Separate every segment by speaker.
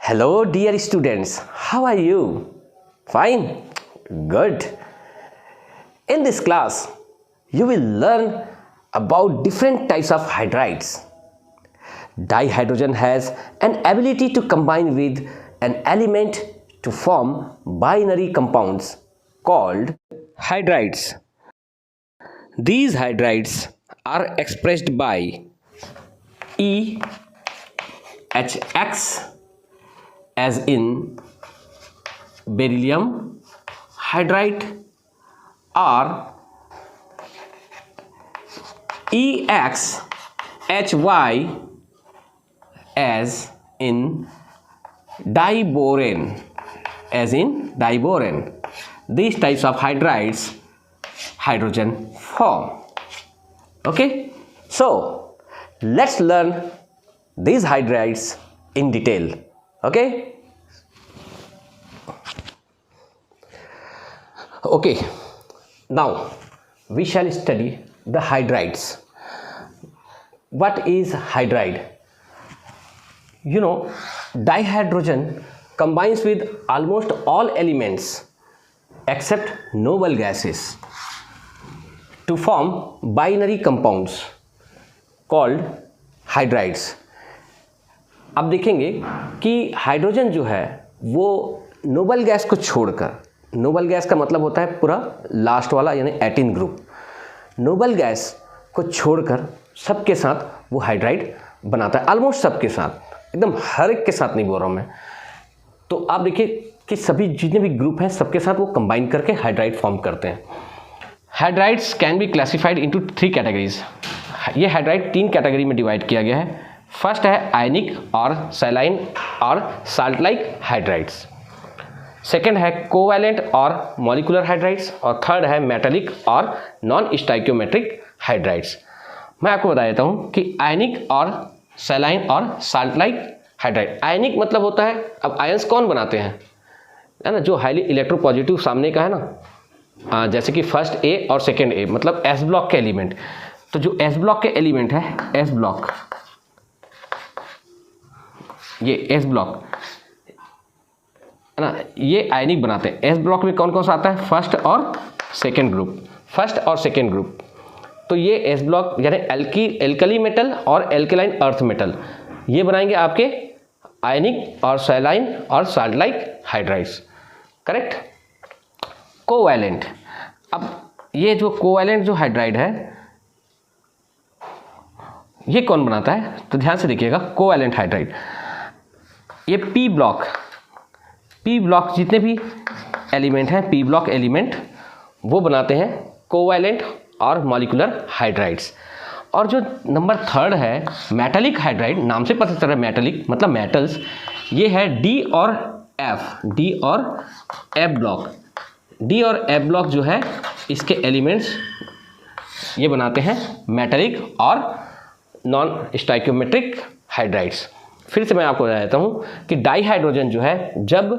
Speaker 1: Hello, dear students. How are you? Fine? Good. In this class, you will learn about different types of hydrides. Dihydrogen has an ability to combine with an element to form binary compounds called hydrides. These hydrides are expressed by EHX as in beryllium hydride or EXHY as in diboron. These types of hydrides hydrogen form. Okay, so let's learn these hydrides in detail. Okay, now we shall study the hydrides. What is hydride? You know, dihydrogen combines with almost all elements except noble gases to form binary compounds called hydrides. अब देखेंगे कि hydrogen जो है वो noble gas को छोड़कर, noble gas का मतलब होता है पूरा लास्ट वाला यानी 18 ग्रुप, नोबल गैस को छोड़कर सबके साथ वो हाइड्राइड बनाता है, ऑलमोस्ट सबके साथ, एकदम हर एक के साथ नहीं बोल रहा हूँ मैं। तो आप देखिए कि सभी जितने भी ग्रुप हैं सबके साथ वो कंबाइन करके हाइड्राइड फॉर्म करते हैं। Hydrides can be classified into 3 categories. ये हाइड्राइड 3 कैटेगरी में डिवाइड किया गया है। फर्स्ट है आयनिक और सैलाइन और साल्ट लाइक हाइड्राइड्स, सेकेंड है कोवैलेंट और मॉलिकुलर हाइड्राइड्स, और थर्ड है मेटालिक और नॉन स्टाइक्योमेट्रिक हाइड्राइड्स। मैं आपको बता देता हूँ कि आयनिक और सैलाइन और साल्ट लाइक हाइड्राइड। आयनिक मतलब होता है, अब आयंस कौन बनाते हैं, है ना, जो हाईली इलेक्ट्रोपॉजिटिव सामने का है ना, जैसे कि फर्स्ट ए और सेकेंड ए मतलब एस ब्लॉक के एलिमेंट। तो जो एस ब्लॉक के एलिमेंट है, एस ब्लॉक, ये एस ब्लॉक है ना, ये आयनिक बनाते हैं। एस ब्लॉक में कौन कौन सा आता है, फर्स्ट और सेकेंड ग्रुप, फर्स्ट और सेकेंड ग्रुप। तो ये एस ब्लॉक यानी एल्कली मेटल और एल्कलाइन अर्थ मेटल, ये बनाएंगे आपके आयनिक और सैलाइन और salt like hydrides. Correct. Covalent, अब ये जो कोवैलेंट जो हाइड्राइड है ये कौन बनाता है, तो ध्यान से देखिएगा। कोवैलेंट हाइड्राइड, ये पी ब्लॉक जितने भी एलिमेंट हैं, पी ब्लॉक एलिमेंट, वो बनाते हैं कोवैलेंट और मॉलिकुलर हाइड्राइड्स। और जो नंबर थर्ड है मेटालिक हाइड्राइड, नाम से पता चल रहा है मेटालिक मतलब मेटल्स, ये है डी और एफ ब्लॉक। डी और एफ ब्लॉक जो है इसके एलिमेंट्स ये बनाते हैं मेटालिक और नॉन स्टाइक्योमेट्रिक हाइड्राइड्स। फिर से मैं आपको बता देता हूँ कि डाईहाइड्रोजन जो है जब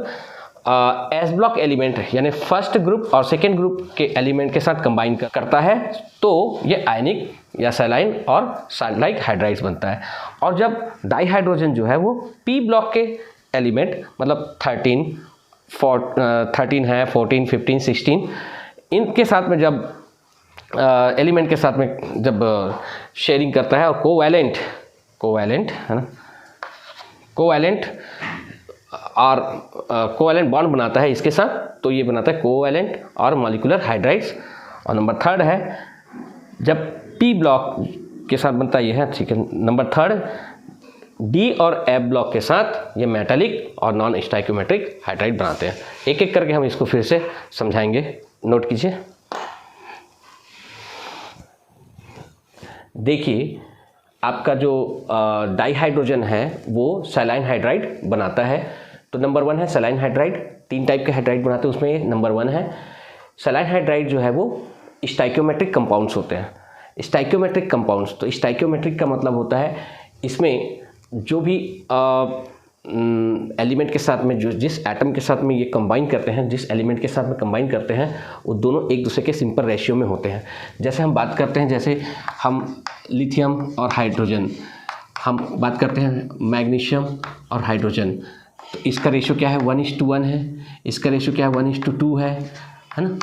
Speaker 1: एस ब्लॉक एलिमेंट यानी फर्स्ट ग्रुप और सेकेंड ग्रुप के एलिमेंट के साथ कंबाइन करता है तो ये आयनिक या सैलाइन और साल्ट लाइक हाइड्राइड्स बनता है। और जब डाईहाइड्रोजन जो है वो पी ब्लॉक के एलिमेंट मतलब 13 है, 14, 15, 16, इनके साथ में जब एलिमेंट के साथ में जब शेयरिंग करता है और कोवैलेंट है ना, कोवैलेंट और कोवैलेंट बॉन्ड बनाता है इसके साथ, तो ये बनाता है कोवैलेंट और मॉलिकुलर हाइड्राइड्स। और नंबर थर्ड है जब पी ब्लॉक के साथ बनता है, ये है ठीक है। नंबर थर्ड डी और एफ ब्लॉक के साथ ये मेटालिक और नॉन स्टाइक्योमेट्रिक हाइड्राइड बनाते हैं। एक एक करके हम इसको फिर से समझाएंगे, नोट कीजिए। देखिए आपका जो डाईहाइड्रोजन है वो सैलाइन हाइड्राइड बनाता है। तो नंबर 1 है सैलाइन हाइड्राइड, 3 टाइप के हाइड्राइड बनाते हैं, उसमें नंबर 1 है सैलाइन हाइड्राइड जो है वो स्टाइक्योमेट्रिक कंपाउंड्स होते हैं। स्टाइक्योमेट्रिक कंपाउंड्स, तो स्टाइक्योमेट्रिक का मतलब होता है इसमें जो भी एलिमेंट के साथ में, जो जिस एटम के साथ में ये कंबाइन करते हैं, जिस एलिमेंट के साथ में कंबाइन करते हैं, वो दोनों एक दूसरे के सिंपल रेशियो में होते हैं। जैसे हम बात करते हैं, जैसे हम लिथियम और हाइड्रोजन, हम बात करते हैं मैग्नीशियम और हाइड्रोजन, तो इसका रेशियो क्या है 1:1 है, इसका रेशियो क्या है 1:2 है ना।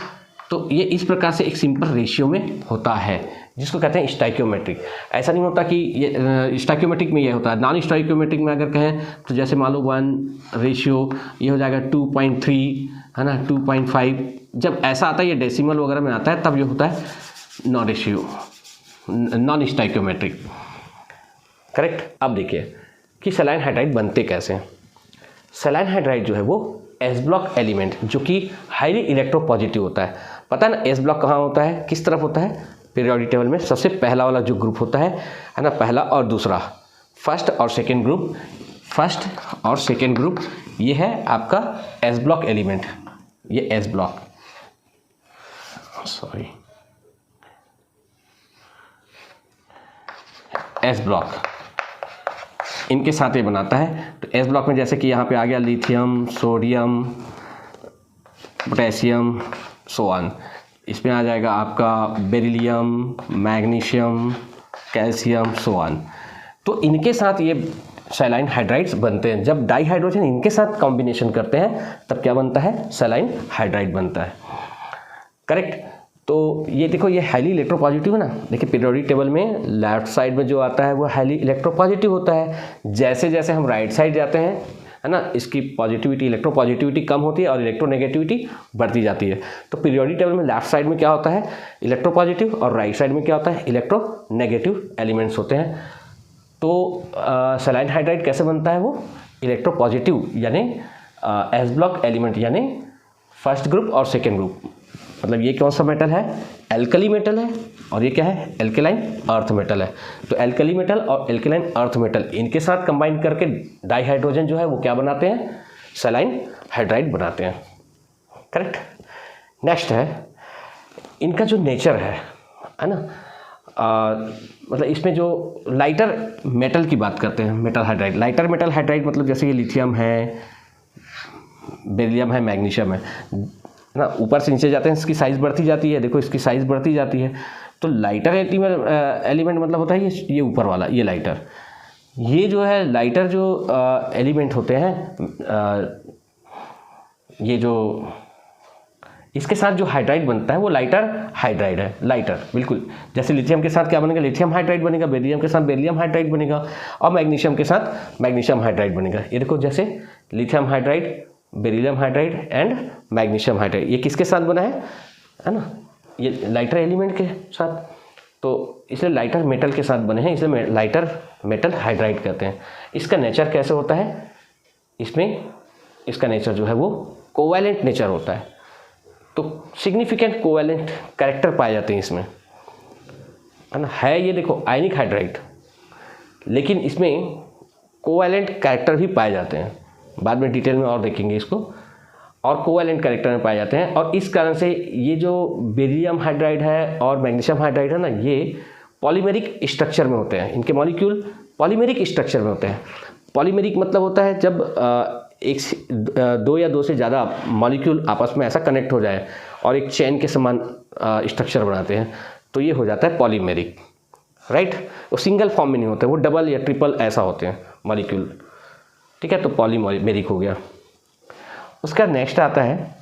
Speaker 1: तो ये इस प्रकार से एक सिंपल रेशियो में होता है जिसको कहते हैं स्टाइक्योमेट्रिक। ऐसा नहीं होता कि ये स्टाइक्योमेट्रिक में ये होता है, नॉन स्टाइक्योमेट्रिक में अगर कहें तो जैसे मान लो 1 रेशियो ये हो जाएगा 2.3 है ना, 2.5। जब ऐसा आता है ये डेसिमल वगैरह में आता है तब ये होता है non ratio, non stoichiometric. Correct. अब देखिए कि सलाइन हाइड्राइड बनते कैसे हैं। सलाइन हाइड्राइड जो है वो एस ब्लॉक एलिमेंट जो कि हाईली इलेक्ट्रोपॉजिटिव होता है। पता है ना एस ब्लॉक कहाँ होता है, किस तरफ होता है, पीरियोडिक टेबल में सबसे पहला वाला जो ग्रुप होता है ना, पहला और दूसरा, फर्स्ट और सेकेंड ग्रुप, फर्स्ट और सेकेंड ग्रुप, ये है आपका एस ब्लॉक एलिमेंट। ये S block, sorry, S block इनके साथ ये बनाता है। तो एस ब्लॉक में जैसे कि यहाँ पे आ गया lithium, sodium, potassium, so on. इसमें आ जाएगा आपका beryllium, magnesium, calcium, so on. तो इनके साथ ये सलाइन हाइड्राइड्स बनते हैं। जब डाई हाइड्रोजन इनके साथ कॉम्बिनेशन करते हैं तब क्या बनता है, सलाइन हाइड्राइड बनता है। करेक्ट। तो ये देखो ये हाईली इलेक्ट्रोपॉजिटिव है ना, देखिए पीरियोडिक टेबल में लेफ्ट साइड में जो आता है वो हाईली इलेक्ट्रोपॉजिटिव होता है। जैसे जैसे हम राइट साइड जाते हैं है ना, इसकी पॉजिटिविटी, इलेक्ट्रोपॉजिटिविटी कम होती है और इलेक्ट्रोनेगेटिविटी बढ़ती जाती है। तो पीरियोडिक टेबल में लेफ्ट साइड में क्या होता है, इलेक्ट्रोपॉजिटिव, और राइट साइड में क्या होता है, इलेक्ट्रोनेगेटिव एलिमेंट्स होते हैं। तो सलाइन हाइड्राइड कैसे बनता है, वो इलेक्ट्रोपॉजिटिव यानी एस ब्लॉक एलिमेंट यानी फर्स्ट ग्रुप और सेकेंड ग्रुप। मतलब ये कौन सा मेटल है, एल्कली मेटल है, और ये क्या है, एल्केलाइन अर्थ मेटल है। तो एल्कली मेटल और एल्केलाइन अर्थ मेटल इनके साथ कंबाइन करके डाई हाइड्रोजन जो है वो क्या बनाते हैं, सलाइन हाइड्राइड बनाते हैं। करेक्ट। नेक्स्ट है इनका जो नेचर है ना, मतलब इसमें जो लाइटर मेटल की बात करते हैं, metal hydride, lighter metal hydride मतलब जैसे ये लिथियम है, बेरिलियम है, मैग्नीशियम है ना, ऊपर से नीचे जाते हैं इसकी साइज़ बढ़ती जाती है। देखो इसकी साइज़ बढ़ती जाती है। तो लाइटर एलिमेंट मतलब होता है ये ऊपर वाला, ये लाइटर, ये जो है लाइटर जो एलिमेंट होते हैं, ये जो इसके साथ जो हाइड्राइड बनता है वो लाइटर हाइड्राइड है। लाइटर बिल्कुल, जैसे लिथियम के साथ क्या बनेगा, लिथियम हाइड्राइड बनेगा, बेरिलियम के साथ बेरिलियम हाइड्राइड बनेगा, और मैग्नीशियम के साथ मैग्नीशियम हाइड्राइड बनेगा। ये देखो जैसे lithium hydride, beryllium hydride and magnesium hydride, ये किसके साथ बना है ना, ये लाइटर एलिमेंट के साथ। तो इसलिए लाइटर मेटल के साथ बने हैं, इसलिए लाइटर मेटल हाइड्राइड कहते हैं। इसका नेचर कैसे होता है, इसमें इसका नेचर जो है वो कोवैलेंट नेचर होता है। तो सिग्निफिकेंट कोवैलेंट कैरेक्टर पाए जाते हैं इसमें, है ना। है ये देखो आयनिक हाइड्राइड, लेकिन इसमें कोवैलेंट कैरेक्टर भी पाए जाते हैं, बाद में डिटेल में और देखेंगे इसको। और कोवैलेंट कैरेक्टर में पाए जाते हैं, और इस कारण से ये जो बेरिलियम हाइड्राइड है और मैग्नीशियम हाइड्राइड है ना, ये पॉलीमेरिक स्ट्रक्चर में होते हैं। इनके मॉलिक्यूल पॉलीमेरिक स्ट्रक्चर में होते हैं। पॉलीमेरिक मतलब होता है जब दो या दो से ज़्यादा मॉलिक्यूल आपस में ऐसा कनेक्ट हो जाए और एक चेन के समान स्ट्रक्चर बनाते हैं, तो ये हो जाता है पॉलीमेरिक। राइट। वो सिंगल फॉर्म में नहीं होते, वो डबल या ट्रिपल ऐसा होते हैं मॉलिक्यूल। ठीक है, तो पॉलीमेरिक हो गया। उसका नेक्स्ट आता है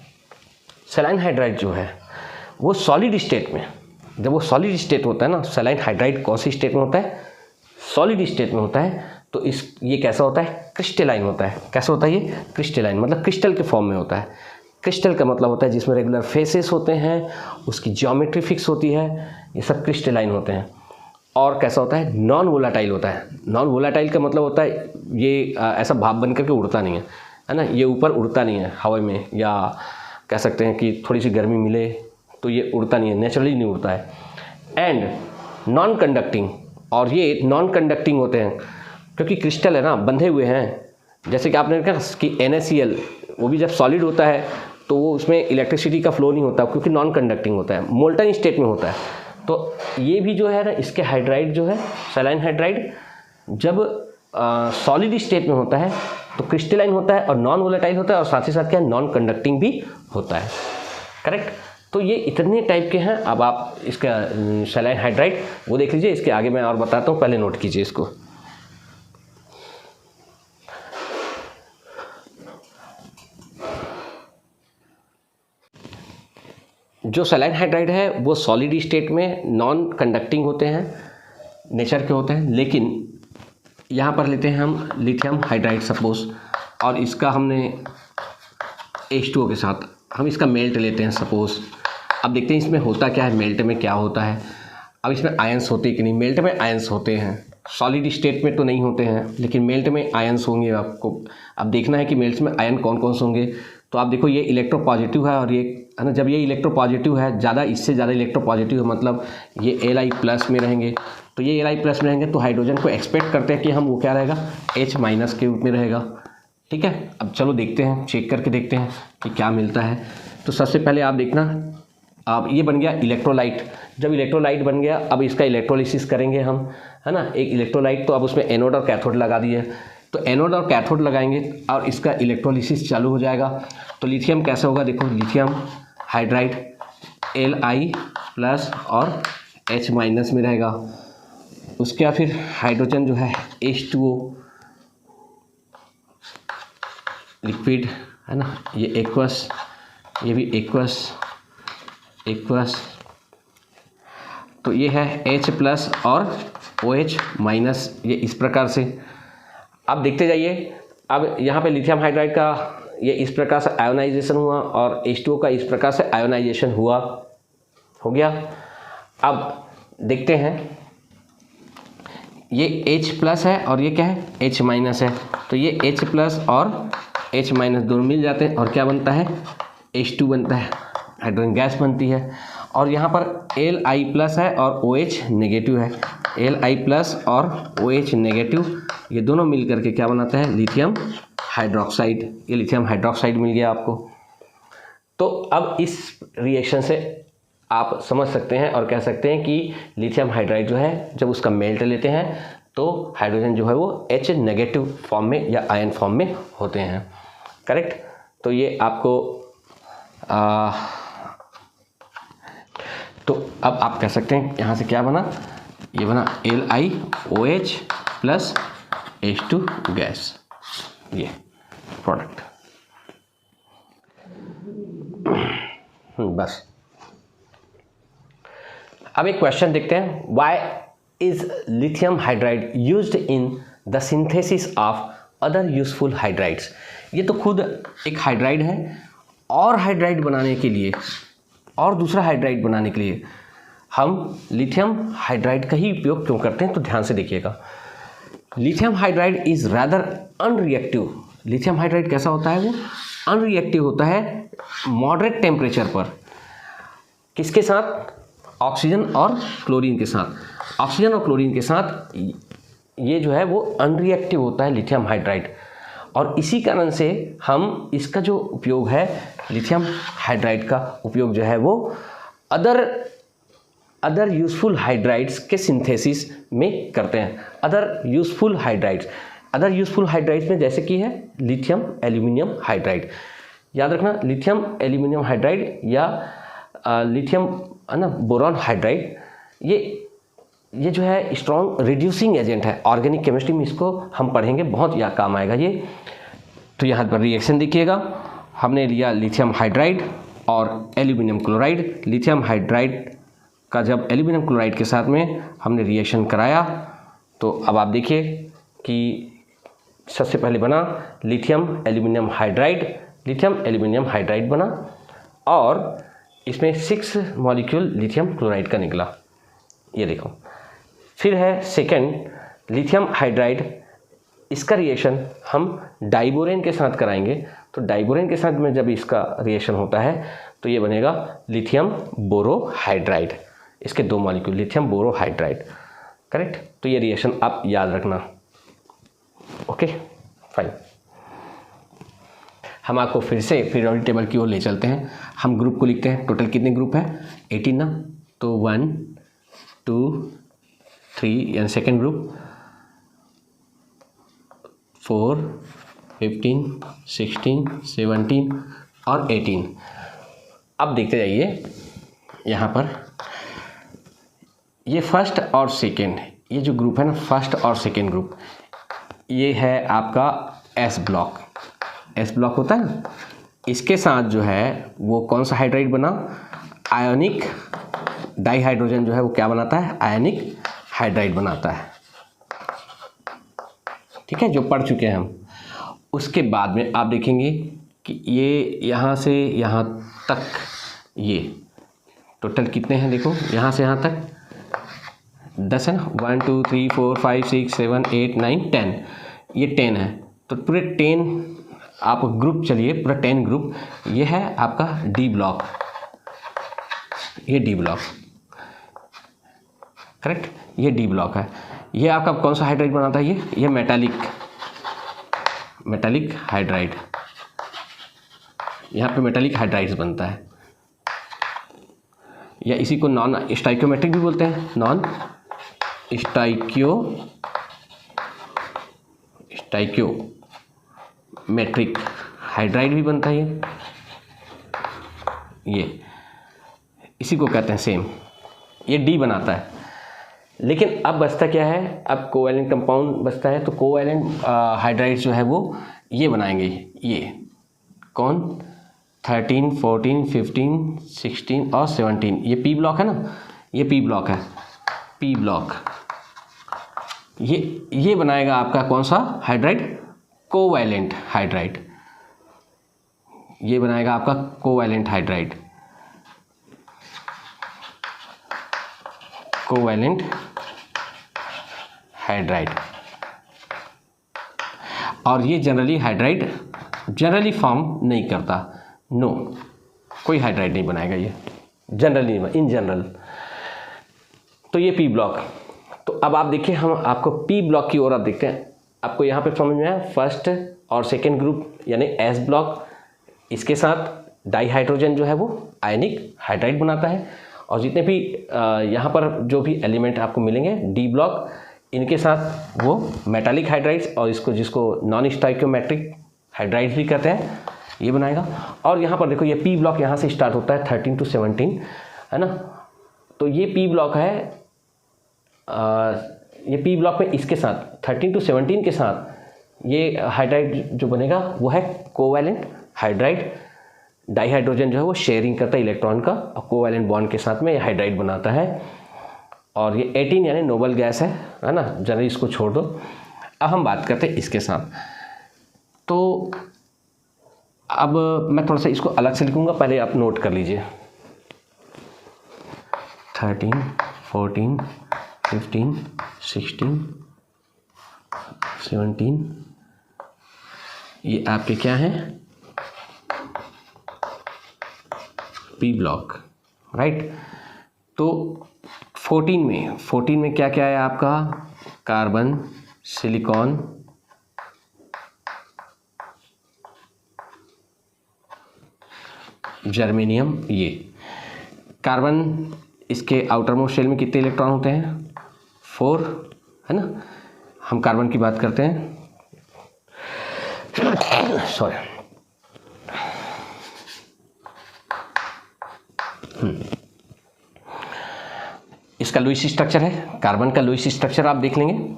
Speaker 1: सलाइन हाइड्राइड जो है वो सॉलिड स्टेट में, जब वो सॉलिड स्टेट होता है ना, सलाइन हाइड्राइड कौन सी स्टेट में होता है, सॉलिड स्टेट में होता है। तो ये कैसा होता है, क्रिस्टलाइन होता है। कैसा होता है ये, क्रिस्टलाइन, मतलब क्रिस्टल के फॉर्म में होता है। क्रिस्टल का मतलब होता है जिसमें रेगुलर फेसेस होते हैं, उसकी ज्योमेट्री फिक्स होती है, ये सब क्रिस्टलाइन होते हैं। और कैसा होता है, नॉन वोलाटाइल होता है। नॉन वोलाटाइल का मतलब होता है ये ऐसा भाप बन करके उड़ता नहीं है ना, ये ऊपर उड़ता नहीं है हवा में, या कह सकते हैं कि थोड़ी सी गर्मी मिले तो ये उड़ता नहीं है, नेचुरली नहीं उड़ता है। एंड नॉन कंडक्टिंग, और ये नॉन कंडक्टिंग होते हैं क्योंकि क्रिस्टल है ना, बंधे हुए हैं। जैसे कि आपने कहा कि NaCl, वो भी जब सॉलिड होता है तो वो उसमें इलेक्ट्रिसिटी का फ्लो नहीं होता क्योंकि नॉन कंडक्टिंग होता है, मोल्टन स्टेट में होता है। तो ये भी जो है ना, इसके हाइड्राइड जो है सलाइन हाइड्राइड, जब सॉलिड स्टेट में होता है तो क्रिस्टलाइन होता है और नॉन वोलेटाइल होता है, और साथ ही साथ क्या, नॉन कंडक्टिंग भी होता है। करेक्ट। तो ये इतने टाइप के हैं। अब आप इसका सलाइन हाइड्राइड वो देख लीजिए, इसके आगे मैं और बताता हूँ, पहले नोट कीजिए इसको। जो सैलाइन हाइड्राइड है वो सॉलिड स्टेट में नॉन कंडक्टिंग होते हैं, नेचर के होते हैं, लेकिन यहाँ पर लेते हैं हम लिथियम हाइड्राइड सपोज, और इसका हमने H2O के साथ हम इसका मेल्ट लेते हैं सपोज। अब देखते हैं इसमें होता क्या है, मेल्ट में क्या होता है। अब इसमें आयंस होते कि नहीं, मेल्ट में आयंस होते हैं, सॉलिड स्टेट में तो नहीं होते हैं, लेकिन मेल्ट में आयंस होंगे। आपको अब देखना है कि मेल्ट में आयन कौन कौन से होंगे। तो आप देखो ये इलेक्ट्रोपॉजिटिव है और ये है ना, जब ये इलेक्ट्रोपॉजिटिव है, ज़्यादा इससे ज़्यादा इलेक्ट्रोपॉजिटिव है, मतलब ये Li+ में रहेंगे। तो ये Li+ में रहेंगे तो हाइड्रोजन को एक्सपेक्ट करते हैं कि हम वो क्या रहेगा, H- के रूप में रहेगा। ठीक है, अब चलो देखते हैं, चेक करके देखते हैं कि क्या मिलता है। तो सबसे पहले आप देखना, अब ये बन गया इलेक्ट्रोलाइट। जब इलेक्ट्रोलाइट बन गया, अब इसका इलेक्ट्रोलिसिस करेंगे हम, है ना, एक इलेक्ट्रोलाइट। तो अब उसमें एनोड और कैथोड लगा दिए, तो एनोड और कैथोड लगाएंगे और इसका इलेक्ट्रोलिसिस चालू हो जाएगा। तो लिथियम कैसे होगा, देखो लिथियम हाइड्राइड Li+ और H- में रहेगा। उसके बाद फिर हाइड्रोजन जो है H2O लिक्विड, है ना, ये एक्वस, ये भी एक्वस, तो ये है H+ और OH-, ये इस प्रकार से। अब देखते जाइए, अब यहाँ पे लिथियम हाइड्राइड का ये इस प्रकार से आयोनाइजेशन हुआ और H2O का इस प्रकार से आयोनाइजेशन हुआ, हो गया। अब देखते हैं, ये H+ है और ये क्या है, H- है। तो ये H+ और H- दोनों मिल जाते हैं और क्या बनता है, H2 बनता है, हाइड्रोजन गैस बनती है। और यहाँ पर Li+ है और OH- है, Li+ और OH-, ये दोनों मिल करके क्या बनाता है, लिथियम हाइड्रोक्साइड। ये लिथियम हाइड्रोक्साइड मिल गया आपको। तो अब इस रिएक्शन से आप समझ सकते हैं और कह सकते हैं कि लिथियम हाइड्राइड जो है, जब उसका मेल्ट लेते हैं तो हाइड्रोजन जो है वो H- फॉर्म में या आयन फॉर्म में होते हैं। करेक्ट। तो ये आपको तो अब आप कह सकते हैं यहाँ से क्या बना, ये बना LiOH + H2 गैस, ये प्रोडक्ट। बस अब एक क्वेश्चन देखते हैं, why is lithium hydride used in the synthesis of other useful hydrides. ये तो खुद एक हाइड्राइड है, और हाइड्राइड बनाने के लिए, और दूसरा हाइड्राइड बनाने के लिए हम लिथियम हाइड्राइड का ही उपयोग क्यों करते हैं। तो ध्यान से देखिएगा, lithium hydride is rather unreactive. Lithium hydride कैसा होता है, वो अनरिएक्टिव होता है मॉडरेट टेम्परेचर पर। किसके साथ, ऑक्सीजन और क्लोरीन के साथ। ऑक्सीजन और क्लोरीन के साथ ये जो है वो अनरिएक्टिव होता है लिथियम हाइड्राइड, और इसी कारण से हम इसका जो उपयोग है, लिथियम हाइड्राइड का उपयोग जो है वो अदर यूजफुल हाइड्राइड्स के सिंथेसिस में करते हैं। अदर यूजफुल हाइड्राइड्स में जैसे कि है लिथियम एल्यूमिनियम हाइड्राइड। याद रखना, लिथियम एल्यूमिनियम हाइड्राइड या लिथियम, है ना, बोरॉन हाइड्राइड, ये जो है स्ट्रॉन्ग रिड्यूसिंग एजेंट है। ऑर्गेनिक केमिस्ट्री में इसको हम पढ़ेंगे, बहुत यहाँ काम आएगा ये। तो यहाँ पर रिएक्शन देखिएगा, हमने लिया लिथियम हाइड्राइड और एल्यूमिनियम क्लोराइड। लिथियम हाइड्राइड का जब एल्यूमिनियम क्लोराइड के साथ में हमने रिएक्शन कराया, तो अब आप देखिए कि सबसे पहले बना लिथियम एल्यूमिनियम हाइड्राइड बना, और इसमें 6 मॉलिक्यूल लिथियम क्लोराइड का निकला, ये देखो। फिर है सेकंड लिथियम हाइड्राइड, इसका रिएक्शन हम डाइबोरेन के साथ कराएंगे। तो डाइबोरेन के साथ में जब इसका रिएक्शन होता है तो ये बनेगा लिथियम बोरोहाइड्राइड। इसके 2 मॉलिक्यूल लिथियम बोरोहाइड्राइड, करेक्ट। तो ये रिएक्शन आप याद रखना, ओके फाइन। हम आपको फिर से पीरियोडिक टेबल की ओर ले चलते हैं। हम ग्रुप को लिखते हैं, टोटल कितने ग्रुप है, 18 ना। तो 1 2 3 यानी सेकेंड ग्रुप, 4 15 16 17 और 18। अब देखते जाइए यहाँ पर, ये फर्स्ट और सेकेंड, ये जो ग्रुप है ना, फर्स्ट और सेकेंड ग्रुप, ये है आपका एस ब्लॉक होता है ना। इसके साथ जो है वो कौन सा हाइड्राइड बना, आयोनिक डाइहाइड्रोजन जो है वो क्या बनाता है, आयनिक हाइड्राइड बनाता है। ठीक है, जो पढ़ चुके हैं हम। उसके बाद में आप देखेंगे कि ये यहाँ से यहाँ तक ये टोटल कितने हैं, देखो यहाँ से यहाँ तक 10 है ना, 1 2 3 4 5 6 7 8 9 10, ये 10 है। तो पूरे 10 आप ग्रुप चलिए, पूरा 10 ग्रुप, ये है आपका डी ब्लॉक, ये डी ब्लॉक, करेक्ट, ये डी ब्लॉक है। ये आपका कौन सा हाइड्राइड बनाता है, ये मेटालिक हाइड्राइड, यहाँ पे मेटालिक हाइड्राइड्स बनता है, या इसी को नॉन स्टाइक्योमेट्रिक भी बोलते हैं, नॉन स्टाइक्योमेट्रिक हाइड्राइड भी बनता है ये इसी को कहते हैं सेम, ये डी बनाता है। लेकिन अब बचता क्या है, अब कोवैलेंट कंपाउंड बचता है, तो कोवैलेंट हाइड्राइड्स जो है वो ये बनाएंगे, ये कौन, 13 14 15 16 और 17, ये पी ब्लॉक है ना, ये पी ब्लॉक है, पी ब्लॉक, ये बनाएगा आपका कौन सा हाइड्राइड, कोवैलेंट हाइड्राइड, ये बनाएगा आपका कोवैलेंट हाइड्राइड, कोवैलेंट हाइड्राइड। और ये जनरली फॉर्म नहीं करता, नो, कोई हाइड्राइड नहीं बनाएगा ये जनरली, इन जनरल। तो ये पी ब्लॉक। तो अब आप देखिए, हम आपको पी ब्लॉक की ओर आप देखते हैं, आपको यहाँ पे समझ में आया, फर्स्ट और सेकेंड ग्रुप यानी एस ब्लॉक, इसके साथ डाइहाइड्रोजन जो है वो आयनिक हाइड्राइड बनाता है, और जितने भी यहाँ पर जो भी एलिमेंट आपको मिलेंगे डी ब्लॉक, इनके साथ वो मेटालिक हाइड्राइड्स, और जिसको नॉन स्टाइक्योमेट्रिक हाइड्राइड्स भी कहते हैं, ये बनाएगा। और यहाँ पर देखो, ये पी ब्लॉक यहाँ से स्टार्ट होता है 13 to 17, है ना, तो ये पी ब्लॉक है, ये पी ब्लॉक में इसके साथ 13 to 17 के साथ ये हाइड्राइड जो बनेगा वो है कोवैलेंट हाइड्राइड। डाइहाइड्रोजन जो है वो शेयरिंग करता है इलेक्ट्रॉन का, और कोवैलेंट बॉन्ड के साथ में ये हाइड्राइड बनाता है, और ये 18 यानी नोबल गैस है ना, जनरली इसको छोड़ दो। अब हम बात करते हैं इसके साथ। तो अब मैं थोड़ा सा इसको अलग से लिखूंगा, पहले आप नोट कर लीजिए, 13 14 15 16 17, ये आपके क्या हैं, पी ब्लॉक, राइट। तो 14 में क्या क्या है आपका, कार्बन, सिलिकॉन, जर्मेनियम। ये कार्बन, इसके आउटर मोस्ट शेल में कितने इलेक्ट्रॉन होते हैं, 4, है ना, हम कार्बन की बात करते हैं, सॉरी, इसका लुईस स्ट्रक्चर है, कार्बन का लुईस स्ट्रक्चर आप देख लेंगे,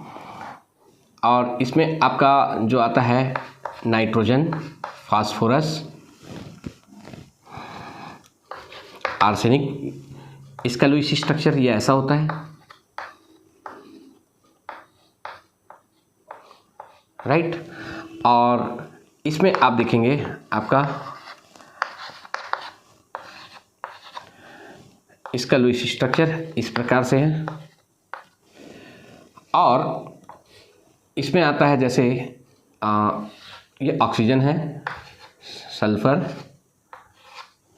Speaker 1: और इसमें आपका जो आता है नाइट्रोजन, फास्फोरस, आर्सेनिक, इसका लुईस स्ट्रक्चर ये ऐसा होता है, राइट। और इसमें आप देखेंगे आपका इसका लुईस स्ट्रक्चर इस प्रकार से है, और इसमें आता है जैसे ये ऑक्सीजन है, सल्फर,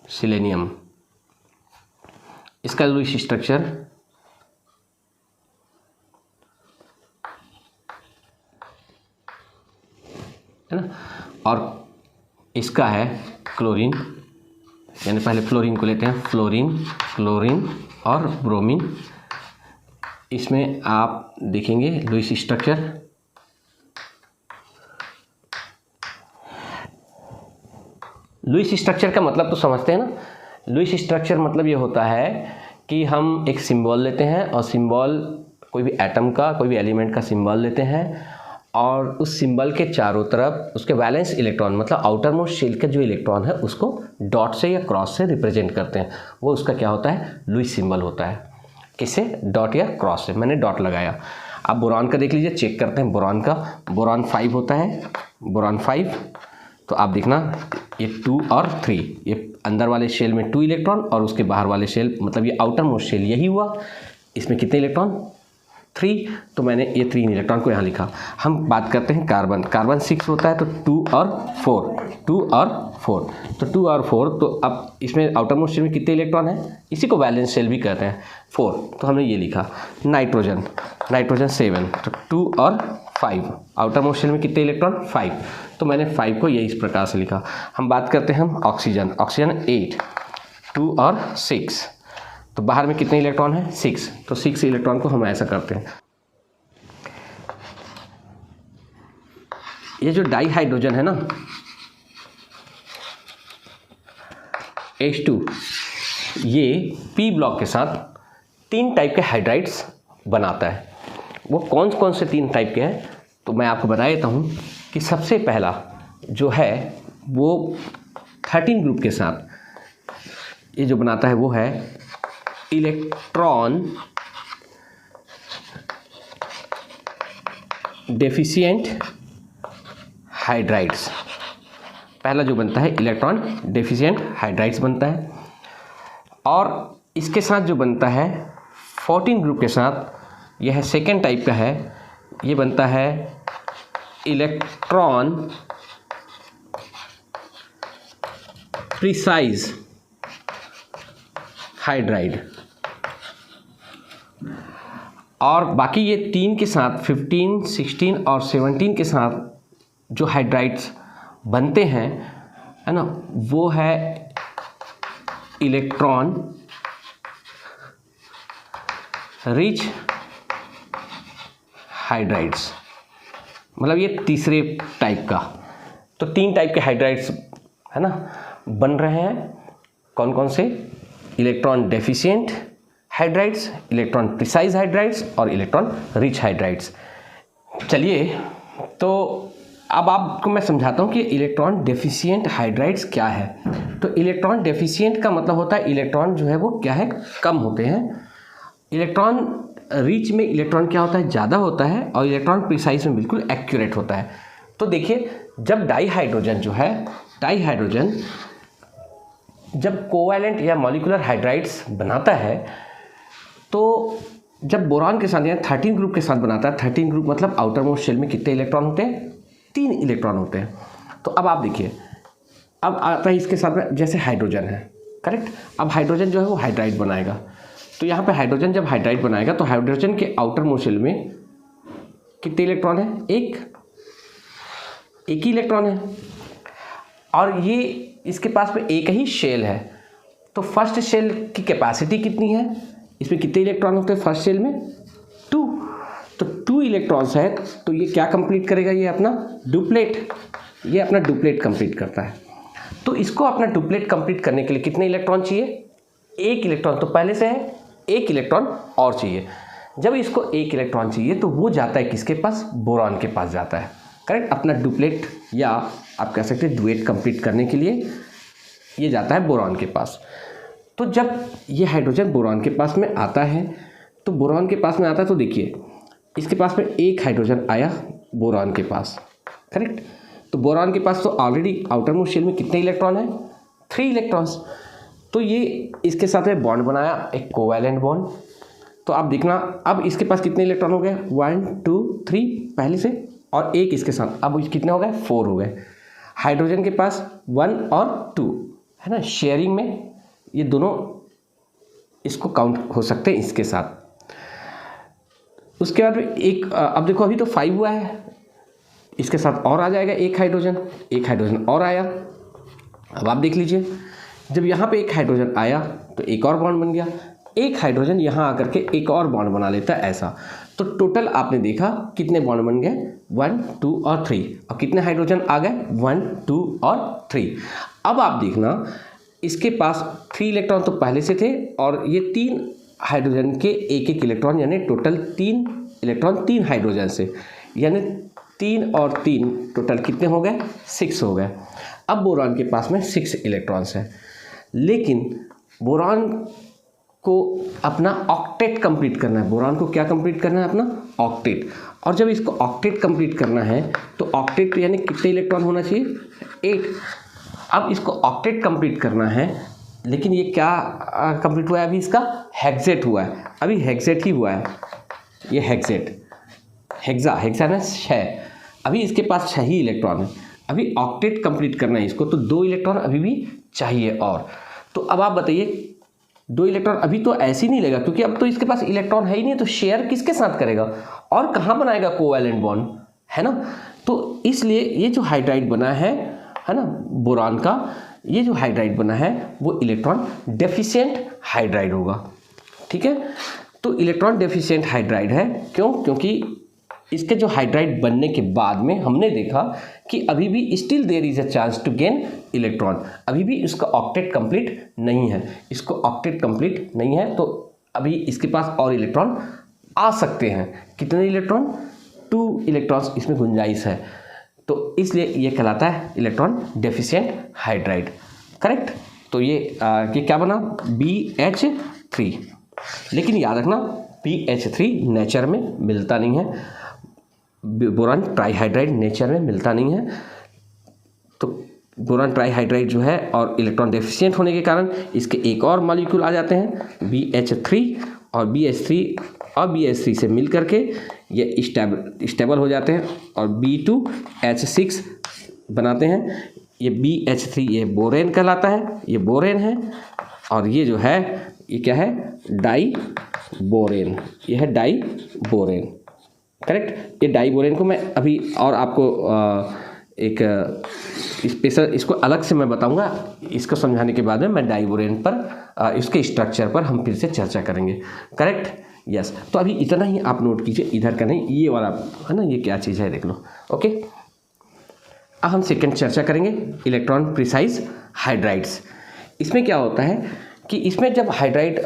Speaker 1: सिलेनियम, इसका लुईस स्ट्रक्चर है ना, और इसका है क्लोरीन, यानी पहले फ्लोरीन को लेते हैं, फ्लोरीन, क्लोरीन और ब्रोमीन। इसमें आप देखेंगे लुईस स्ट्रक्चर, लुईस स्ट्रक्चर का मतलब तो समझते हैं ना, लुईस स्ट्रक्चर मतलब ये होता है कि हम एक सिंबल लेते हैं, और सिंबल कोई भी एटम का, कोई भी एलिमेंट का सिंबल लेते हैं, और उस सिंबल के चारों तरफ उसके वैलेंस इलेक्ट्रॉन मतलब आउटर मोस्ट शेल का जो इलेक्ट्रॉन है उसको डॉट से या क्रॉस से रिप्रेजेंट करते हैं। वो उसका क्या होता है, लुईस सिंबल होता है। किससे, डॉट या क्रॉस से। मैंने डॉट लगाया। अब बोरॉन का देख लीजिए, चेक करते हैं बोरॉन का। बोरॉन 5 होता है, बोरॉन 5। तो आप देखना ये 2 और 3, ये अंदर वाले शेल में 2 इलेक्ट्रॉन और उसके बाहर वाले शेल मतलब ये आउटर मोस्ट शेल यही हुआ। इसमें कितने इलेक्ट्रॉन, 3। तो मैंने ये 3 इलेक्ट्रॉन को यहाँ लिखा। हम बात करते हैं कार्बन। कार्बन 6 होता है तो 2 और 4, 2 और 4, तो 2 और 4। तो अब इसमें आउटर मोस्ट शेल में कितने इलेक्ट्रॉन हैं, इसी को वैलेंस शेल भी कहते हैं, 4। तो हमने ये लिखा। नाइट्रोजन, नाइट्रोजन 7, तो 2 और 5, आउटर मोस्ट शेल में कितने इलेक्ट्रॉन, 5। तो मैंने 5 को ये इस प्रकार से लिखा। हम बात करते हैं हम ऑक्सीजन। ऑक्सीजन 8, 2 और 6, तो बाहर में कितने इलेक्ट्रॉन है, 6। तो 6 इलेक्ट्रॉन को हम ऐसा करते हैं। ये जो डाई हाइड्रोजन है ना, H2, ये P ब्लॉक के साथ 3 टाइप के हाइड्राइड्स बनाता है। वो कौन कौन से 3 टाइप के हैं, तो मैं आपको बता देता हूँ कि सबसे पहला जो है वो 13 ग्रुप के साथ ये जो बनाता है वो है इलेक्ट्रॉन डेफिशिएंट हाइड्राइड्स। पहला जो बनता है इलेक्ट्रॉन डेफिशिएंट हाइड्राइड्स बनता है। और इसके साथ जो बनता है 14 ग्रुप के साथ, यह सेकेंड टाइप का है, ये बनता है इलेक्ट्रॉन प्रिसाइज हाइड्राइड। और बाकी ये 3 के साथ 15, 16 और 17 के साथ जो हाइड्राइड्स बनते हैं, है ना, वो है इलेक्ट्रॉन रिच हाइड्राइड्स, मतलब ये तीसरे टाइप का। तो 3 टाइप के हाइड्राइड्स है ना बन रहे हैं। कौन कौन से, electron deficient hydrides, electron precise hydrides और इलेक्ट्रॉन रिच हाइड्राइड्स। चलिए, तो अब आपको मैं समझाता हूँ कि इलेक्ट्रॉन डेफिशिएंट हाइड्राइड्स क्या है। तो इलेक्ट्रॉन डेफिशिएंट का मतलब होता है इलेक्ट्रॉन जो है वो क्या है, कम होते हैं। इलेक्ट्रॉन रिच में इलेक्ट्रॉन क्या होता है, ज़्यादा होता है। और इलेक्ट्रॉन प्रिसाइज में बिल्कुल एक्यूरेट होता है। तो देखिए, जब डाई हाइड्रोजन जो है, डाई हाइड्रोजन जब कोवैलेंट या मॉलिक्यूलर हाइड्राइड्स बनाता है, तो जब बोरॉन के साथ या 13 ग्रुप के साथ बनाता है, 13 ग्रुप मतलब आउटर मोस्ट शेल में कितने इलेक्ट्रॉन होते हैं, 3 इलेक्ट्रॉन होते हैं। तो अब आप देखिए, अब आता है इसके साथ में जैसे हाइड्रोजन है, करेक्ट। अब हाइड्रोजन जो है वो हाइड्राइड बनाएगा। तो यहाँ पे हाइड्रोजन जब हाइड्राइड बनाएगा तो हाइड्रोजन के आउटर मोस्ट शेल में कितने इलेक्ट्रॉन है, एक ही इलेक्ट्रॉन है। और ये इसके पास में एक ही शेल है। तो फर्स्ट शेल की कैपेसिटी कितनी है, इसमें कितने इलेक्ट्रॉन होते हैं फर्स्ट शेल में, 2। तो 2 इलेक्ट्रॉन्स है। तो ये क्या कंप्लीट करेगा, ये अपना डुप्लेट, ये अपना डुप्लेट कंप्लीट करता है। तो इसको अपना डुप्लेट कंप्लीट करने के लिए कितने इलेक्ट्रॉन चाहिए, 1 इलेक्ट्रॉन। तो पहले से है 1 इलेक्ट्रॉन और चाहिए। जब इसको 1 इलेक्ट्रॉन चाहिए तो वो जाता है किसके पास, बोरॉन के पास जाता है, करेक्ट। अपना डुप्लेट या आप कह सकते हैं डुएट कंप्लीट करने के लिए ये जाता है बोरॉन के पास। तो जब ये हाइड्रोजन बोरॉन के पास में आता है, तो बोरॉन के पास में आता है, तो देखिए इसके पास में 1 हाइड्रोजन आया बोरॉन के पास, करेक्ट। तो बोरॉन के पास तो ऑलरेडी आउटर मोस्ट शेल में कितने इलेक्ट्रॉन है, 3 इलेक्ट्रॉन्स। तो ये इसके साथ में बॉन्ड बनाया, एक कोवैलेंट बॉन्ड। तो आप देखना, अब इसके पास कितने इलेक्ट्रॉन हो गए, 1 2 3 पहले से, और 1 इसके साथ, अब कितने हो गए, 4 हो गए। हाइड्रोजन के पास 1 और 2 है ना, शेयरिंग में ये दोनों इसको काउंट हो सकते हैं इसके साथ। उसके बाद में एक, अब देखो अभी तो 5 हुआ है, इसके साथ और आ जाएगा 1 हाइड्रोजन और आया। अब आप देख लीजिए, जब यहाँ पे 1 हाइड्रोजन आया तो एक और बॉन्ड बन गया, 1 हाइड्रोजन यहाँ आकर के एक और बॉन्ड बना लेता है ऐसा। तो टोटल आपने देखा कितने बॉन्ड बन गए, 1 2 और 3। और कितने हाइड्रोजन आ गए, 1 2 और 3। अब आप देखना, इसके पास 3 इलेक्ट्रॉन तो पहले से थे, और ये 3 हाइड्रोजन के 1 इलेक्ट्रॉन, यानी टोटल 3 इलेक्ट्रॉन 3 हाइड्रोजन से, यानी 3 और 3 टोटल कितने हो गए? 6 हो गए। अब बोरान के पास में 6 इलेक्ट्रॉन्स हैं, लेकिन बोरान को अपना ऑक्टेट कंप्लीट करना है। बोरान को क्या कंप्लीट करना है? अपना ऑक्टेट। और जब इसको ऑक्टेट कंप्लीट करना है तो ऑक्टेट यानी कितने इलेक्ट्रॉन होना चाहिए? 8। अब इसको ऑक्टेट कंप्लीट करना है, लेकिन ये क्या कंप्लीट हुआ है? अभी इसका हेक्सेट हुआ है, अभी हेक्सेट ही हुआ है। ये हेक्सेट, हेक्सा ना 6, अभी इसके पास 6 ही इलेक्ट्रॉन है। अभी ऑक्टेट कंप्लीट करना है इसको, तो 2 इलेक्ट्रॉन अभी भी चाहिए और। तो अब आप बताइए 2 इलेक्ट्रॉन अभी तो ऐसे ही नहीं लेगा, क्योंकि अब तो इसके पास इलेक्ट्रॉन है ही नहीं, तो शेयर किसके साथ करेगा और कहाँ बनाएगा? कोवैलेंट बॉन्ड, है ना। तो इसलिए ये जो हाइड्राइड बना है ना, बोरान का ये जो हाइड्राइड बना है वो इलेक्ट्रॉन डेफिशिएंट हाइड्राइड होगा। ठीक है, तो इलेक्ट्रॉन डेफिशिएंट हाइड्राइड है। क्यों? क्योंकि इसके जो हाइड्राइड बनने के बाद में हमने देखा कि अभी भी still there is a chance to gain electron, अभी भी इसका ऑक्टेट कंप्लीट नहीं है, इसको ऑक्टेट कंप्लीट नहीं है, तो अभी इसके पास और इलेक्ट्रॉन आ सकते हैं। कितने इलेक्ट्रॉन? 2 इलेक्ट्रॉन्स इसमें गुंजाइश है, तो इसलिए ये कहलाता है इलेक्ट्रॉन डेफिशिएंट हाइड्राइड। करेक्ट। तो ये क्या बना? BH3। लेकिन याद रखना BH3 नेचर में मिलता नहीं है, बोरान ट्राईहाइड्राइड नेचर में मिलता नहीं है। तो बोरान ट्राईहाइड्राइड जो है और इलेक्ट्रॉन डेफिशिएंट होने के कारण इसके एक और मॉलिक्यूल आ जाते हैं BH3, और BH3 और BH3 से मिल करके ये स्टेबल हो जाते हैं और B2H6 बनाते हैं। ये BH3 ये बोरेन कहलाता है, ये बोरेन है, और ये जो है ये क्या है? डाई बोरेन, ये है डाई बोरेन। करेक्ट। ये डाई बोरेन को मैं अभी और आपको एक स्पेशल इसको अलग से मैं बताऊंगा, इसको समझाने के बाद में मैं डाई बोरेन पर इसके स्ट्रक्चर पर हम फिर से चर्चा करेंगे। Correct, yes. तो अभी इतना ही आप नोट कीजिए, इधर का नहीं, ये वाला है ना, ये क्या चीज़ है देख लो। ओके, अब हम सेकंड चर्चा करेंगे इलेक्ट्रॉन प्रिसाइज हाइड्राइड्स। इसमें क्या होता है कि इसमें जब हाइड्राइड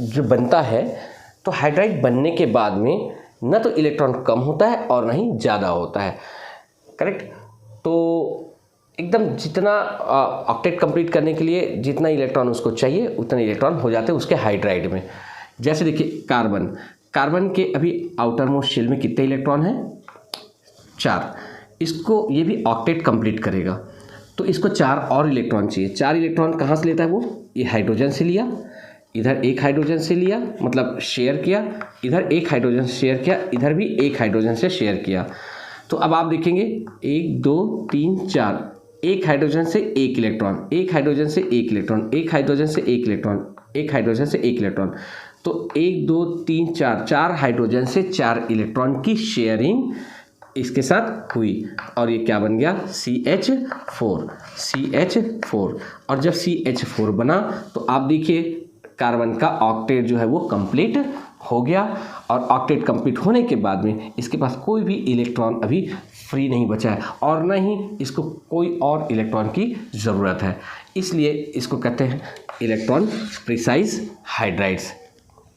Speaker 1: जो बनता है, तो हाइड्राइड बनने के बाद में न तो इलेक्ट्रॉन कम होता है और न ही ज़्यादा होता है। करेक्ट। तो एकदम जितना ऑक्टेट कंप्लीट करने के लिए जितना इलेक्ट्रॉन उसको चाहिए उतने इलेक्ट्रॉन हो जाते हैं उसके हाइड्राइड में। जैसे देखिए कार्बन के अभी आउटर मोस्ट शेल में कितने इलेक्ट्रॉन हैं? 4। इसको ये भी ऑक्टेट कंप्लीट करेगा, तो इसको 4 और इलेक्ट्रॉन चाहिए। 4 इलेक्ट्रॉन कहाँ से लेता है वो? ये हाइड्रोजन से लिया, इधर एक हाइड्रोजन से लिया, मतलब शेयर किया, इधर एक हाइड्रोजन से शेयर किया, इधर भी एक हाइड्रोजन से शेयर किया। तो अब आप देखेंगे 1 2 3 4, एक हाइड्रोजन से एक इलेक्ट्रॉन, एक हाइड्रोजन से एक इलेक्ट्रॉन, एक हाइड्रोजन से एक इलेक्ट्रॉन, एक हाइड्रोजन से एक इलेक्ट्रॉन। तो 1 2 3 4, 4 हाइड्रोजन से 4 इलेक्ट्रॉन की शेयरिंग इसके साथ हुई, और ये क्या बन गया? CH4। और जब CH4 बना तो आप देखिए कार्बन का ऑक्टेट जो है वो कंप्लीट हो गया, और ऑक्टेट कंप्लीट होने के बाद में इसके पास कोई भी इलेक्ट्रॉन अभी फ्री नहीं बचा है, और न ही इसको कोई और इलेक्ट्रॉन की ज़रूरत है। इसलिए इसको कहते हैं electron precise hydrides.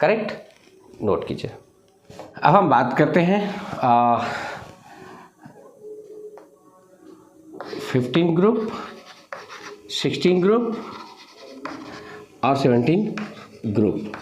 Speaker 1: Correct, note कीजिए। अब हम बात करते हैं 15 ग्रुप, 16 ग्रुप और 17 ग्रुप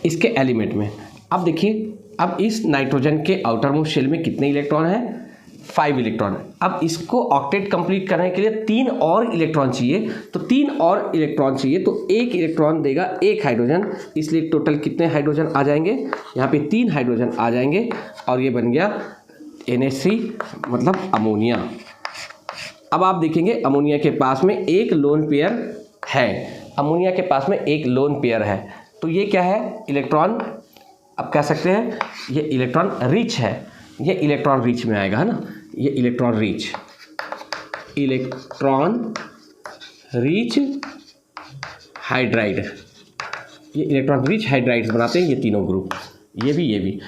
Speaker 1: इसके एलिमेंट में। अब देखिए, अब इस नाइट्रोजन के आउटर मोस्ट शेल में कितने इलेक्ट्रॉन हैं? 5 इलेक्ट्रॉन। अब इसको ऑक्टेट कंप्लीट करने के लिए 3 और इलेक्ट्रॉन चाहिए, तो 3 और इलेक्ट्रॉन चाहिए, तो एक इलेक्ट्रॉन देगा एक हाइड्रोजन, इसलिए टोटल कितने हाइड्रोजन आ जाएंगे? यहाँ पे 3 हाइड्रोजन आ जाएंगे, और ये बन गया NH3 मतलब अमोनिया। अब आप देखेंगे अमोनिया के पास में एक लोन पेयर है, अमोनिया के पास में एक लोन पेयर है, तो ये क्या है? इलेक्ट्रॉन, अब कह सकते हैं ये इलेक्ट्रॉन रिच है, ये इलेक्ट्रॉन रिच में आएगा, है ना, ये इलेक्ट्रॉन रिच हाइड्राइड, ये इलेक्ट्रॉन रिच हाइड्राइड्स बनाते हैं ये तीनों ग्रुप, ये भी।